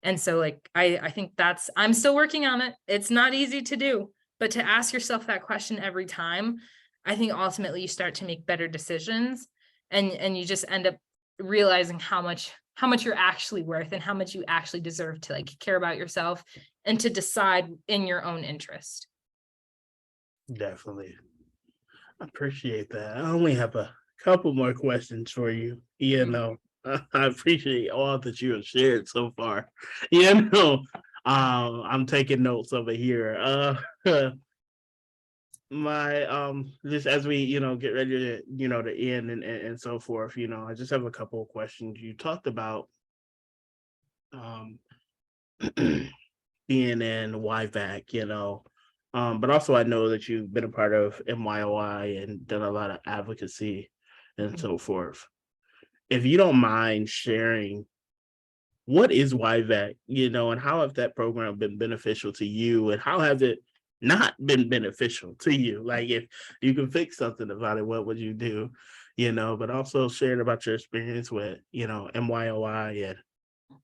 And so, like, I think I'm still working on it. It's not easy to do, but to ask yourself that question every time, I think ultimately you start to make better decisions, and you just end up realizing how much you're actually worth, and how much you actually deserve to, like, care about yourself and to decide in your own interest. Definitely. I appreciate that. I only have a couple more questions for you. Mhm. I appreciate all that you have shared so far. You know, I'm taking notes over here. My just as we get ready to to end and so forth. I just have a couple of questions. You talked about um being in YVAC, but also I know that you've been a part of MYOI and done a lot of advocacy and so forth. If you don't mind sharing, what is YVAC, and how have that program been beneficial to you, and how has it not been beneficial to you? Like, if you can fix something about it, what would you do? But also sharing about your experience with, MYOI and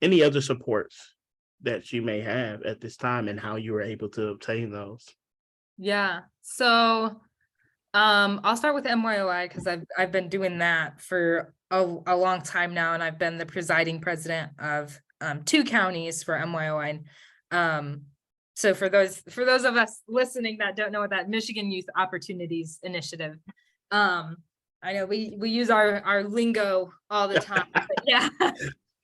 any other supports that you may have at this time and how you were able to obtain those. Yeah. So I'll start with MYOI, because I've been doing that for a long time now, and I've been the presiding president of 2 counties for MYOI. So for those of us listening that don't know what that Michigan Youth Opportunities Initiative, I know we use our lingo all the time, but yeah.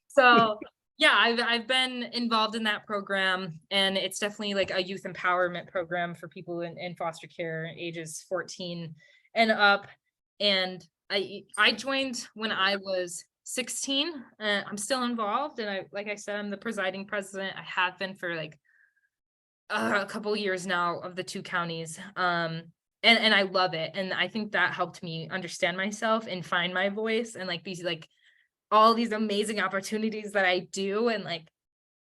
So yeah, I've been involved in that program, and it's definitely like a youth empowerment program for people in foster care, ages 14 and up. And I joined when I was 16. I'm still involved, and like I said, I'm the presiding president. I have been for like a couple years now of the 2 counties. And I love it, and I think that helped me understand myself and find my voice, and like these, like, all these amazing opportunities that I do. And like,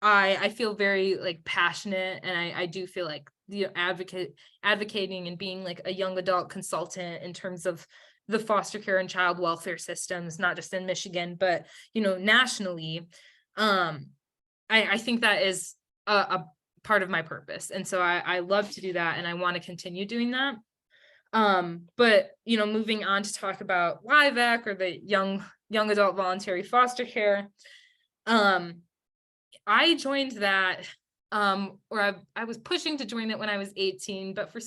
I feel very, like, passionate, and I do feel like the advocating and being like a young adult consultant in terms of the foster care and child welfare systems, not just in Michigan, but nationally. um I think that is a part of my purpose, and so I love to do that, and I want to continue doing that. But moving on to talk about YVAC, or the young adult voluntary foster care. Um, I joined that, or I was pushing to join it when I was 18, but for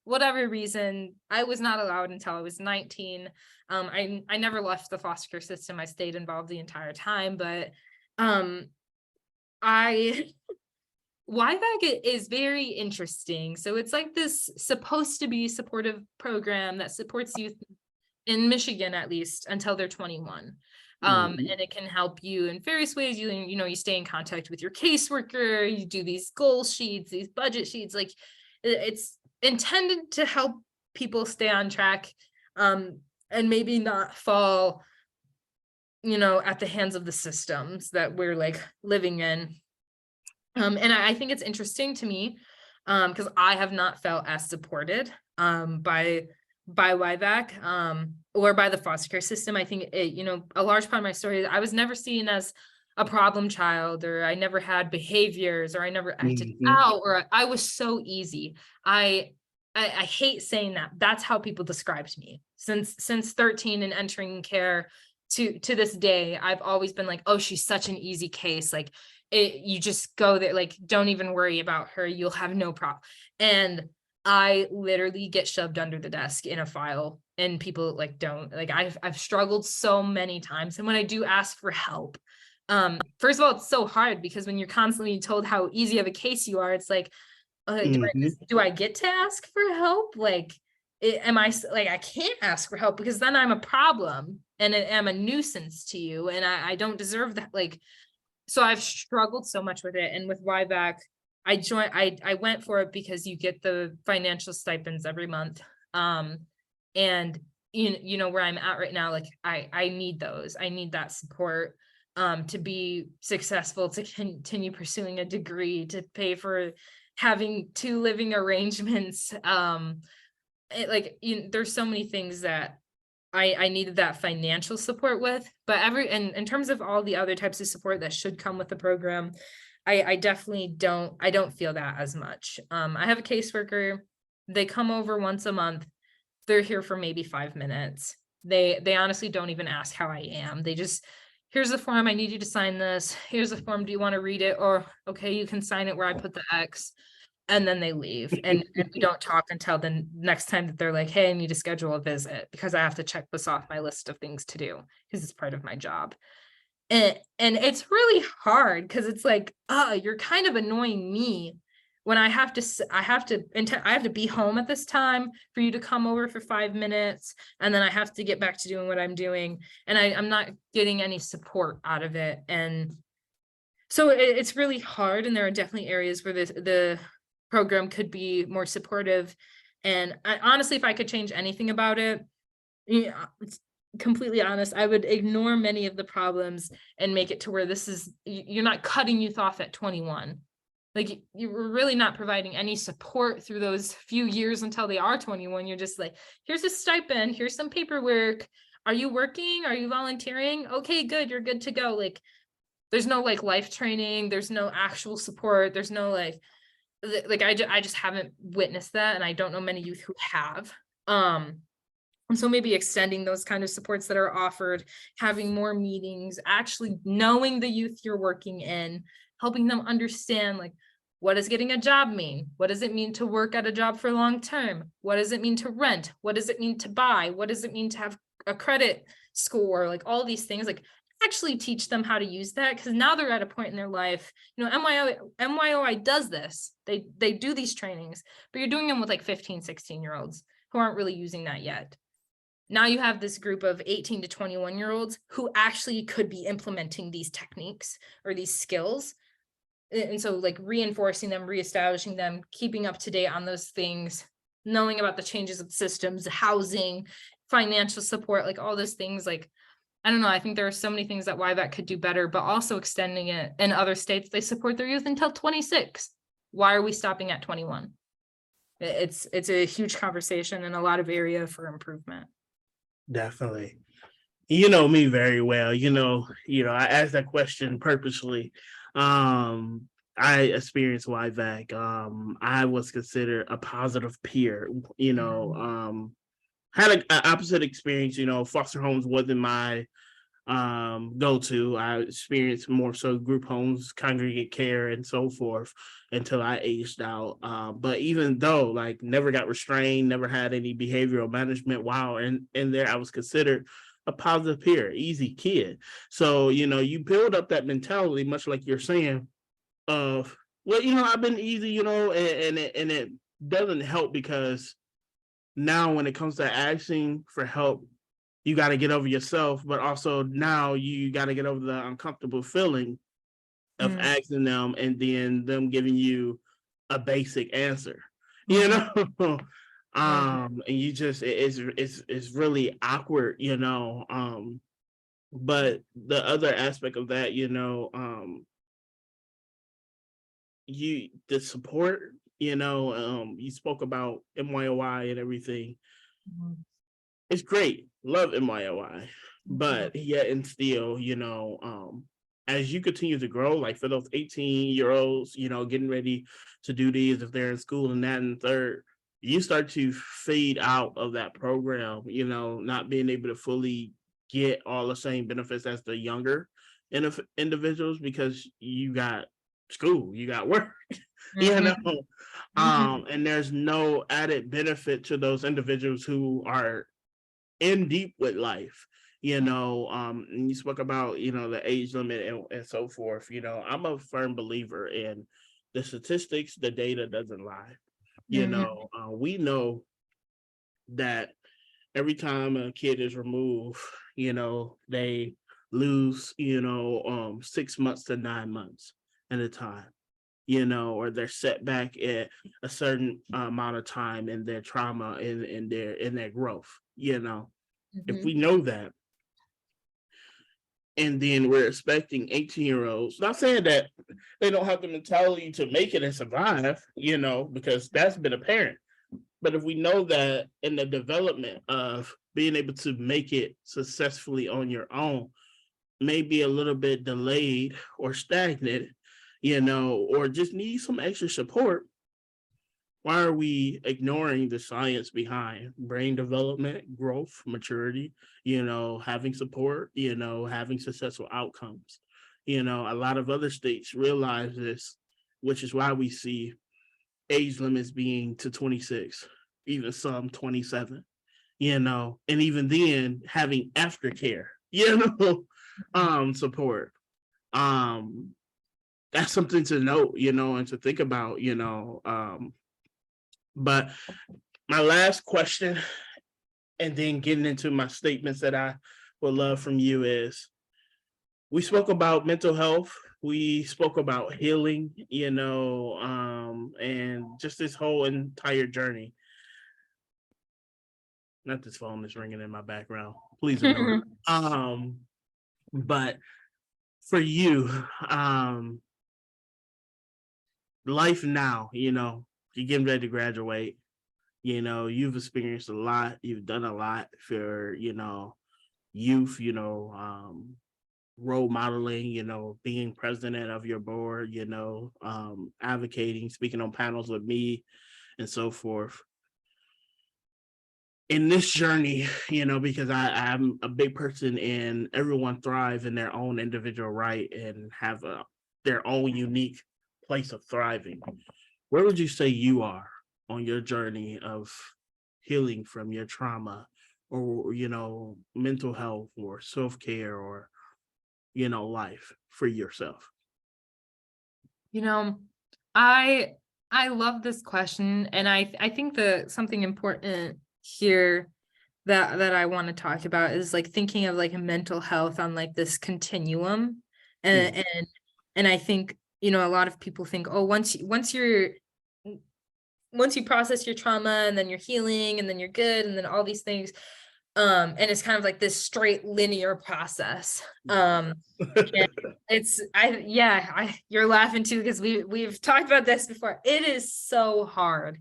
whatever reason, I was not allowed until I was 19. I never left the foster care system. I stayed involved the entire time, but I YVAC is very interesting. So it's like this supposed to be supportive program that supports youth in Michigan, at least until they're 21. Mhm. And it can help you in various ways. You stay in contact with your caseworker, you do these goal sheets, these budget sheets, like it's intended to help people stay on track, and maybe not fall, at the hands of the systems that we're like living in. And I think it's interesting to me, because I have not felt as supported by YVAC, or by the foster care system. I think a large part of my story is I was never seen as a problem child, or I never had behaviors, or I never acted Mhm. out, or I was so easy. I hate saying that. That's how people described me since 13 and entering care to this day. I've always been like, oh, she's such an easy case. Like you just go there, like, don't even worry about her. You'll have no problem. And I literally get shoved under the desk in a file, and people like don't like, I've struggled so many times. And when I do ask for help, first of all, it's so hard because when you're constantly told how easy of a case you are, it's like, Mhm. do I get to ask for help? Like, am I like, I can't ask for help because then I'm a problem and I'm a nuisance to you, and I don't deserve that. Like, so I've struggled so much with it. And with YVAC, I went for it because you get the financial stipends every month. And where I'm at right now, like I need those. I need that support to be successful, to continue pursuing a degree, to pay for having two living arrangements. There's so many things that I needed that financial support with, but in terms of all the other types of support that should come with the program, I definitely don't feel that as much. I have a caseworker. They come over once a month. They're here for maybe 5 minutes. They honestly don't even ask how I am. They just, here's the form. I need you to sign this. Here's the form. Do you want to read it? Or okay, you can sign it where I put the X. And then they leave, and we don't talk until the next time that they're like, hey, I need to schedule a visit because I have to check this off my list of things to do because it's part of my job. And it's really hard because it's like, you're kind of annoying me when I have to be home at this time for you to come over for 5 minutes, and then I have to get back to doing what I'm doing, and I'm not getting any support out of it. And so it's really hard, and there are definitely areas where the program could be more supportive. And honestly, if I could change anything about it, it's completely honest, I would ignore many of the problems and make it to where you're not cutting youth off at 21. Like you're really not providing any support through those few years until they are 21. You're just like, here's a stipend, here's some paperwork. Are you working? Are you volunteering? Okay, good. You're good to go. Like, there's no like life training. There's no actual support. There's no I just haven't witnessed that, and I don't know many youth who have. And so maybe extending those kind of supports that are offered, having more meetings, actually knowing the youth you're working in, helping them understand, like, what does getting a job mean? What does it mean to work at a job for long term? What does it mean to rent? What does it mean to buy? What does it mean to have a credit score? Like all these things, like actually teach them how to use that, because now they're at a point in their life, MYOI does this. They do these trainings, but you're doing them with like 15, 16-year-olds who aren't really using that yet. Now you have this group of 18 to 21-year-olds who actually could be implementing these techniques or these skills. And so like reinforcing them, reestablishing them, keeping up to date on those things, knowing about the changes of systems, housing, financial support, like all those things. Like, I don't know, I think there are so many things that YVAC could do better, but also extending it. In other states, they support their youth until 26. Why are we stopping at 21? It's a huge conversation and a lot of area for improvement. Definitely. You know me very well. I asked that question purposely. I experienced YVAC. I was considered a positive peer. Had an opposite experience. Foster homes wasn't my go-to. I experienced more so group homes, congregate care, and so forth until I aged out. But even though like never got restrained, never had any behavioral management while in there, I was considered a positive peer, easy kid. So, you build up that mentality, much like you're saying, of Well, I've been easy, and it doesn't help because now when it comes to asking for help, you got to get over yourself, but also now you got to get over the uncomfortable feeling of Mm, asking them and then them giving you a basic answer, mhm, mhm, and you just it's really awkward, but the other aspect of that, the support, you spoke about MYOI and everything. mhm, It's great. Love MYOI. mhm, But yet and still, as you continue to grow, like for those 18-year-olds, getting ready to do these if they're in school and that and third, you start to fade out of that program, not being able to fully get all the same benefits as the younger individuals because you got school, you got work, you know. mhm, mhm, And there's no added benefit to those individuals who are in deep with life, and you spoke about, the age limit and so forth. I'm a firm believer in the statistics, the data doesn't lie. mhm, We know that every time a kid is removed, they lose, 6 months to 9 months at a time, or they're set back at a certain amount of time in their trauma and in their growth. If we mhm, know that, and then we're expecting 18-year-olds, not saying that they don't have the mentality to make it and survive, because that's been apparent. But if we know that in the development of being able to make it successfully on your own may be a little bit delayed or stagnant, or just need some extra support, why are we ignoring the science behind brain development, growth, maturity, having support, having successful outcomes? A lot of other states realize this, which is why we see age limits being to 26, even some 27, and even then having aftercare, support. Um, that's something to note, and to think about, but my last question, and then getting into my statements that I would love from you is, we spoke about mental health, we spoke about healing, and just this whole entire journey. Not this phone is ringing in my background. Please ignore it. mhm. But for you, life now, you're getting ready to graduate. You've experienced a lot, you've done a lot for, youth, role modeling, being president of your board, advocating, speaking on panels with me and so forth. In this journey, because I'm a big person in everyone thrive in their own individual right and have their own unique place of thriving. Where would you say you are on your journey of healing from your trauma, or, mental health or self-care, or, life for yourself? You know, I I love this question, and I think the something important here that I want to talk about is like thinking of like a mental health on like this continuum, Mm. and I think, a lot of people think, oh, once you process your trauma and then you're healing and then you're good and then all these things, and it's kind of like this straight linear process. And it's I yeah, I you're laughing too because we've talked about this before. It is so hard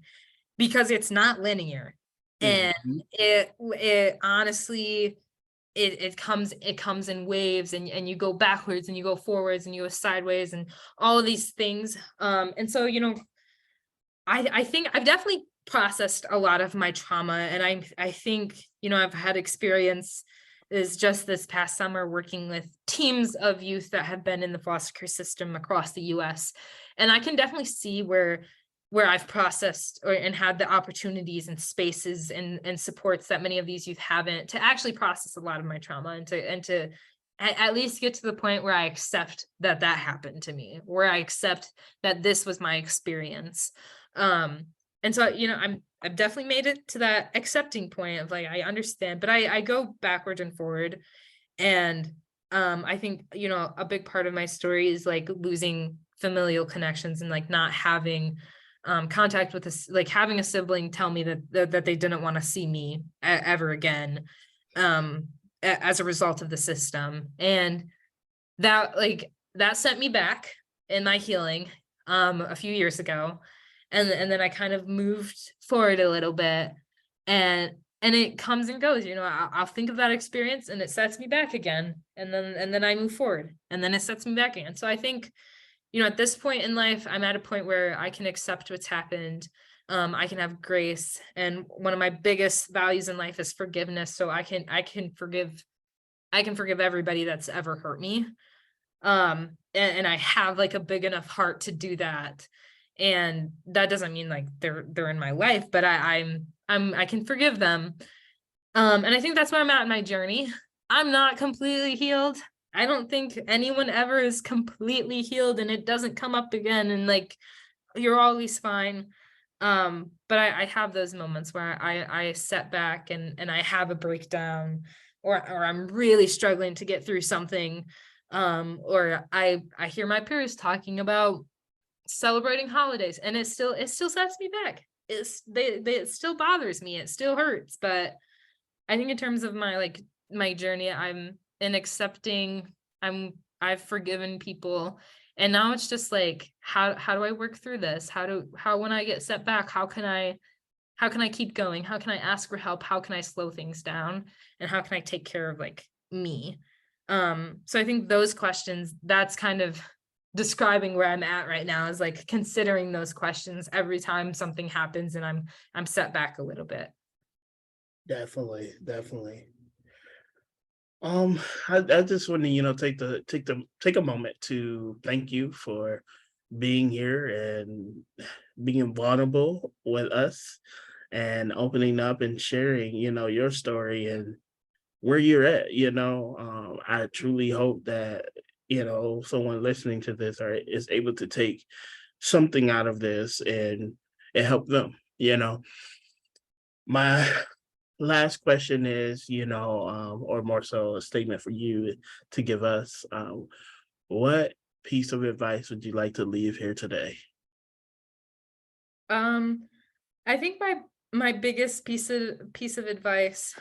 because it's not linear. And Mhm. it honestly, it comes in waves, and you go backwards and you go forwards and you go sideways and all of these things. And so, I think I've definitely processed a lot of my trauma, and I think, I've had experience is just this past summer working with teams of youth that have been in the foster care system across the US. And I can definitely see where I've processed and had the opportunities and spaces and supports that many of these youth haven't, to actually process a lot of my trauma, and to at least get to the point where I accept that that happened to me, where I accept that this was my experience. And so, I've definitely made it to that accepting point of like, I understand, but I go backward and forward. And I think, a big part of my story is like losing familial connections and like not having contact with this, like having a sibling tell me that they didn't want to see me ever again, as a result of the system. And that sent me back in my healing a few years ago. And then I kind of moved forward a little bit, and it comes and goes. I'll think of that experience and it sets me back again, and then I move forward and then it sets me back again. So I think, at this point in life, I'm at a point where I can accept what's happened. I can have grace, and one of my biggest values in life is forgiveness. So I can forgive everybody that's ever hurt me. And I have like a big enough heart to do that. And that doesn't mean like they're in my life, but I can forgive them. And I think that's where I'm at in my journey. I'm not completely healed. I don't think anyone ever is completely healed, and it doesn't come up again and like you're always fine. But I have those moments where I set back and I have a breakdown, or I'm really struggling to get through something. Or I hear my peers talking about celebrating holidays, and it still sets me back. It still bothers me. It still hurts. But I think in terms of my journey, I'm in accepting, I've forgiven people. And now it's just like, how do I work through this? How when I get set back, how can I keep going? How can I ask for help? How can I slow things down? And how can I take care of like me? So I think those questions, that's kind of describing where I'm at right now, is like considering those questions every time something happens and I'm set back a little bit. Definitely, definitely. I just want to, take a moment to thank you for being here and being vulnerable with us and opening up and sharing, your story and where you're at. I truly hope that, someone listening to this is able to take something out of this and help them. My last question is, or more so a statement for you to give us. What piece of advice would you like to leave here today? Um, I think my biggest piece of advice,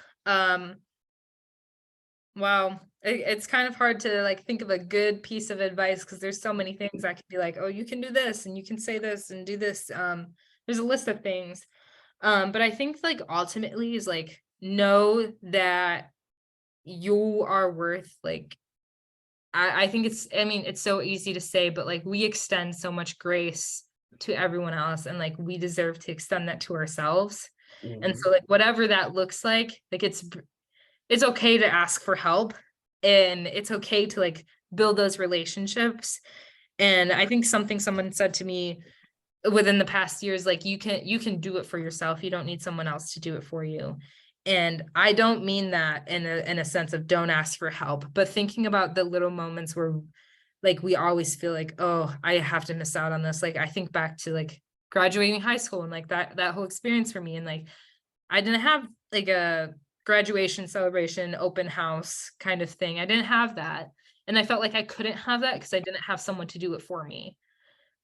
wow, it's kind of hard to like think of a good piece of advice because there's so many things I could be like, oh, you can do this and you can say this and do this. There's a list of things. But I think like ultimately is like, know that you are worth like, I think it's so easy to say, but like we extend so much grace to everyone else, and like we deserve to extend that to ourselves. And Mhm. so like whatever that looks like it's okay to ask for help, and it's okay to like build those relationships. And I think someone said to me within the past years, like you can do it for yourself. You don't need someone else to do it for you. And I don't mean that in a sense of don't ask for help, but thinking about the little moments where like we always feel like, oh, I have to miss out on this. Like I think back to like graduating high school and like that whole experience for me. And like I didn't have like a graduation celebration open house kind of thing. I didn't have that. And I felt like I couldn't have that because I didn't have someone to do it for me.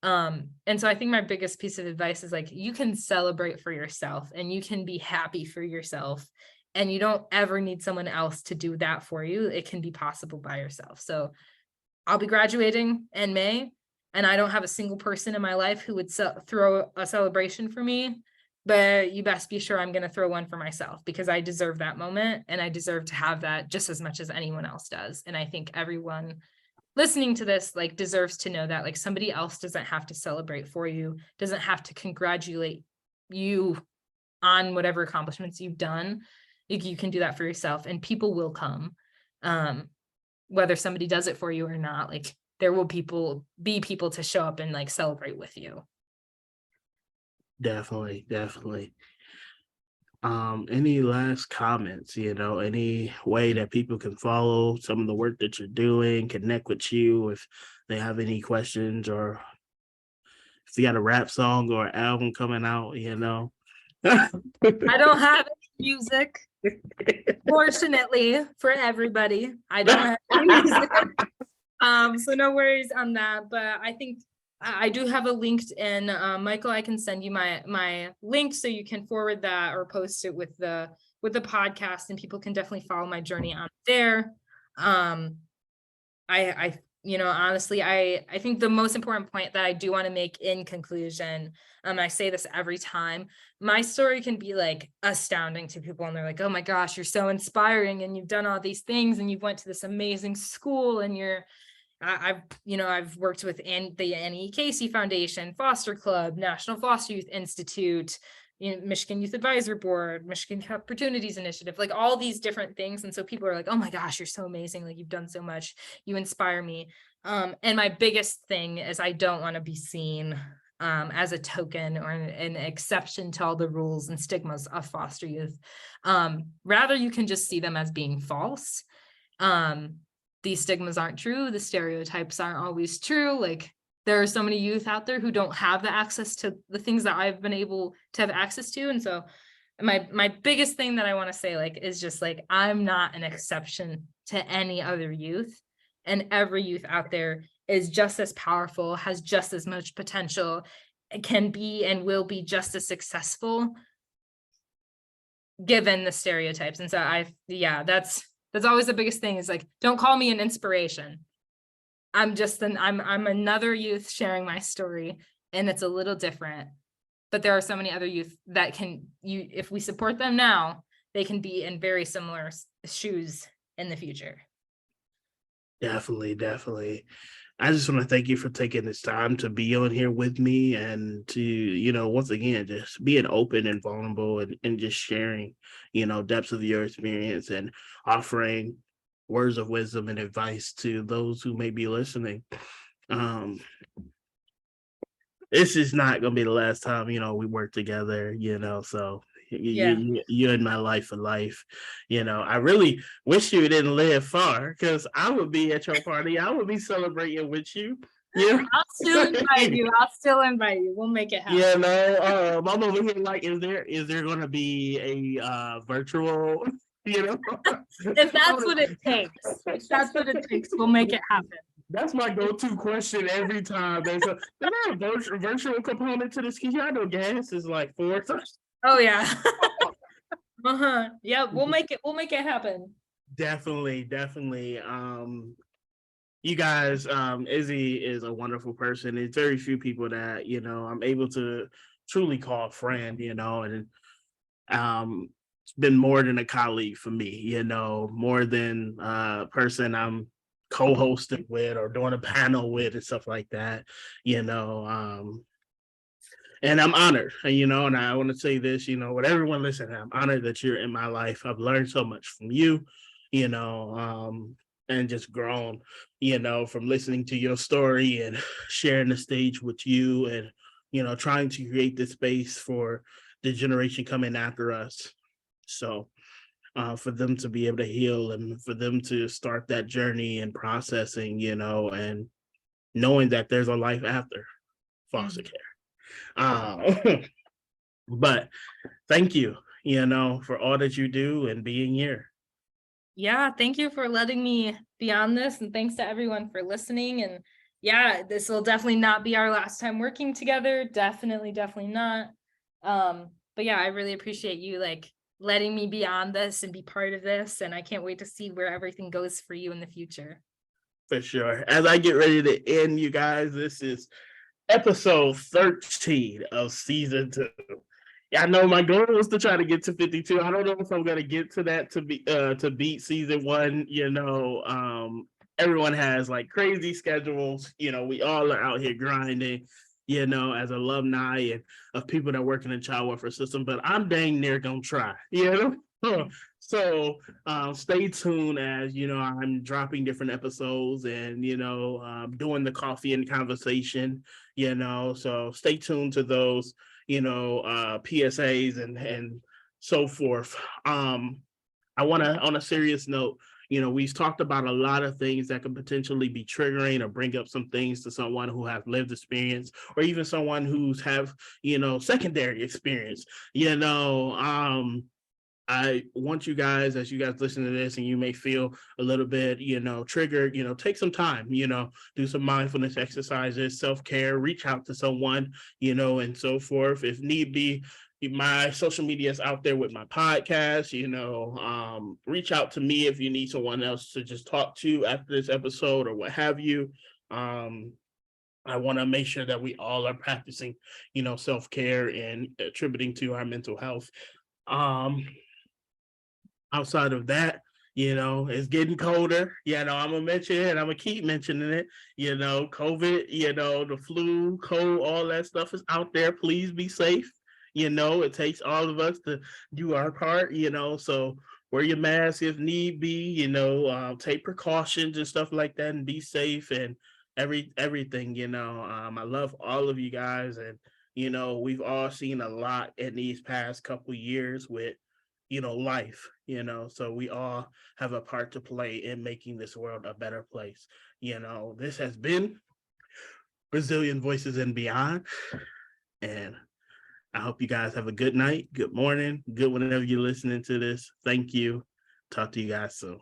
And so I think my biggest piece of advice is like you can celebrate for yourself and you can be happy for yourself, and you don't ever need someone else to do that for you. It can be possible by yourself. So I'll be graduating in May, and I don't have a single person in my life who would throw a celebration for me, but you best be sure I'm going to throw one for myself because I deserve that moment and I deserve to have that just as much as anyone else does. And I think everyone listening to this like deserves to know that like somebody else doesn't have to celebrate for you, doesn't have to congratulate you on whatever accomplishments you've done. You can do that for yourself, and people will come. Whether somebody does it for you or not, like there will be people to show up and like celebrate with you. Definitely, definitely. Any last comments, any way that people can follow some of the work that you're doing, connect with you if they have any questions, or if you got a rap song or album coming out. I don't have any music. Fortunately for everybody, I don't have any music. So no worries on that. But I think I do have a LinkedIn. Michael, I can send you my link so you can forward that or post it with the podcast, and people can definitely follow my journey on there. I honestly, I think the most important point that I do want to make in conclusion, I say this every time, my story can be like astounding to people, and they're like, oh my gosh, you're so inspiring, and you've done all these things, and you've went to this amazing school, and I've worked with the Annie Casey Foundation, Foster Club, National Foster Youth Institute, Michigan Youth Advisory Board, Michigan Opportunities Initiative, like all these different things. And so people are like, oh my gosh, you're so amazing. Like, you've done so much. You inspire me. And my biggest thing is I don't want to be seen as a token or an exception to all the rules and stigmas of foster youth. Rather, you can just see them as being false. These stigmas aren't true. The stereotypes aren't always true. Like, there are so many youth out there who don't have the access to the things that I've been able to have access to. And so my biggest thing that I want to say, like, is just like, I'm not an exception to any other youth, and every youth out there is just as powerful, has just as much potential, can be and will be just as successful given the stereotypes. And so that's always the biggest thing, is like, don't call me an inspiration. I'm another youth sharing my story, and it's a little different, but there are so many other youth that if we support them now, they can be in very similar shoes in the future. Definitely. I just want to thank you for taking this time to be on here with me, and to, once again, just being open and vulnerable, and just sharing, depths of your experience, and offering words of wisdom and advice to those who may be listening. This is not going to be the last time, we work together, so you're in my life for life. I really wish you didn't live far, because I would be at your party. I would be celebrating with you. I'll still invite you. We'll make it happen. I'm over here like, is there going to be a virtual, If that's what it takes, we'll make it happen. That's my go-to question every time. There's a virtual component to this, because I know gas is like $4. Oh yeah. Yeah, we'll make it happen. Definitely. You guys, Izzy is a wonderful person. There's very few people that, I'm able to truly call a friend, and it's been more than a colleague for me, more than a person I'm co-hosting with or doing a panel with and stuff like that, and I'm honored, and I want to say this, with everyone listening, I'm honored that you're in my life. I've learned so much from you, and just grown, from listening to your story and sharing the stage with you, and, trying to create this space for the generation coming after us. So for them to be able to heal, and for them to start that journey and processing, and knowing that there's a life after foster care. But thank you, for all that you do and being here. Yeah, thank you for letting me be on this, and thanks to everyone for listening. And yeah, this will definitely not be our last time working together. Definitely not. But yeah, I really appreciate you like letting me be on this and be part of this, and I can't wait to see where everything goes for you in the future. For sure. As I get ready to end, you guys, this is episode 13 of season 2. I know my goal was to try to get to 52. I don't know if I'm gonna get to that to beat season 1. Everyone has like crazy schedules. We all are out here grinding, as alumni and of people that work in the child welfare system. But I'm dang near gonna try, So stay tuned, as I'm dropping different episodes, and doing the coffee and conversation. So stay tuned to those. PSAs and so forth. I want to, on a serious note, we've talked about a lot of things that could potentially be triggering or bring up some things to someone who has lived experience, or even someone who's have, secondary experience. I want you guys, as you guys listen to this and you may feel a little bit, triggered, take some time, do some mindfulness exercises, self-care, reach out to someone, and so forth. If need be, my social media is out there with my podcast, reach out to me if you need someone else to just talk to after this episode or what have you. I want to make sure that we all are practicing, self-care and attributing to our mental health. Outside of that, it's getting colder. I'm gonna mention it. I'm gonna keep mentioning it. COVID, the flu, cold, all that stuff is out there. Please be safe. It takes all of us to do our part. So wear your mask if need be. Take precautions and stuff like that, and be safe and everything. I love all of you guys, and we've all seen a lot in these past couple years with life, so we all have a part to play in making this world a better place. This has been Brazilian Voices and Beyond, and I hope you guys have a good night, good morning, good whenever you're listening to this. Thank you. Talk to you guys soon.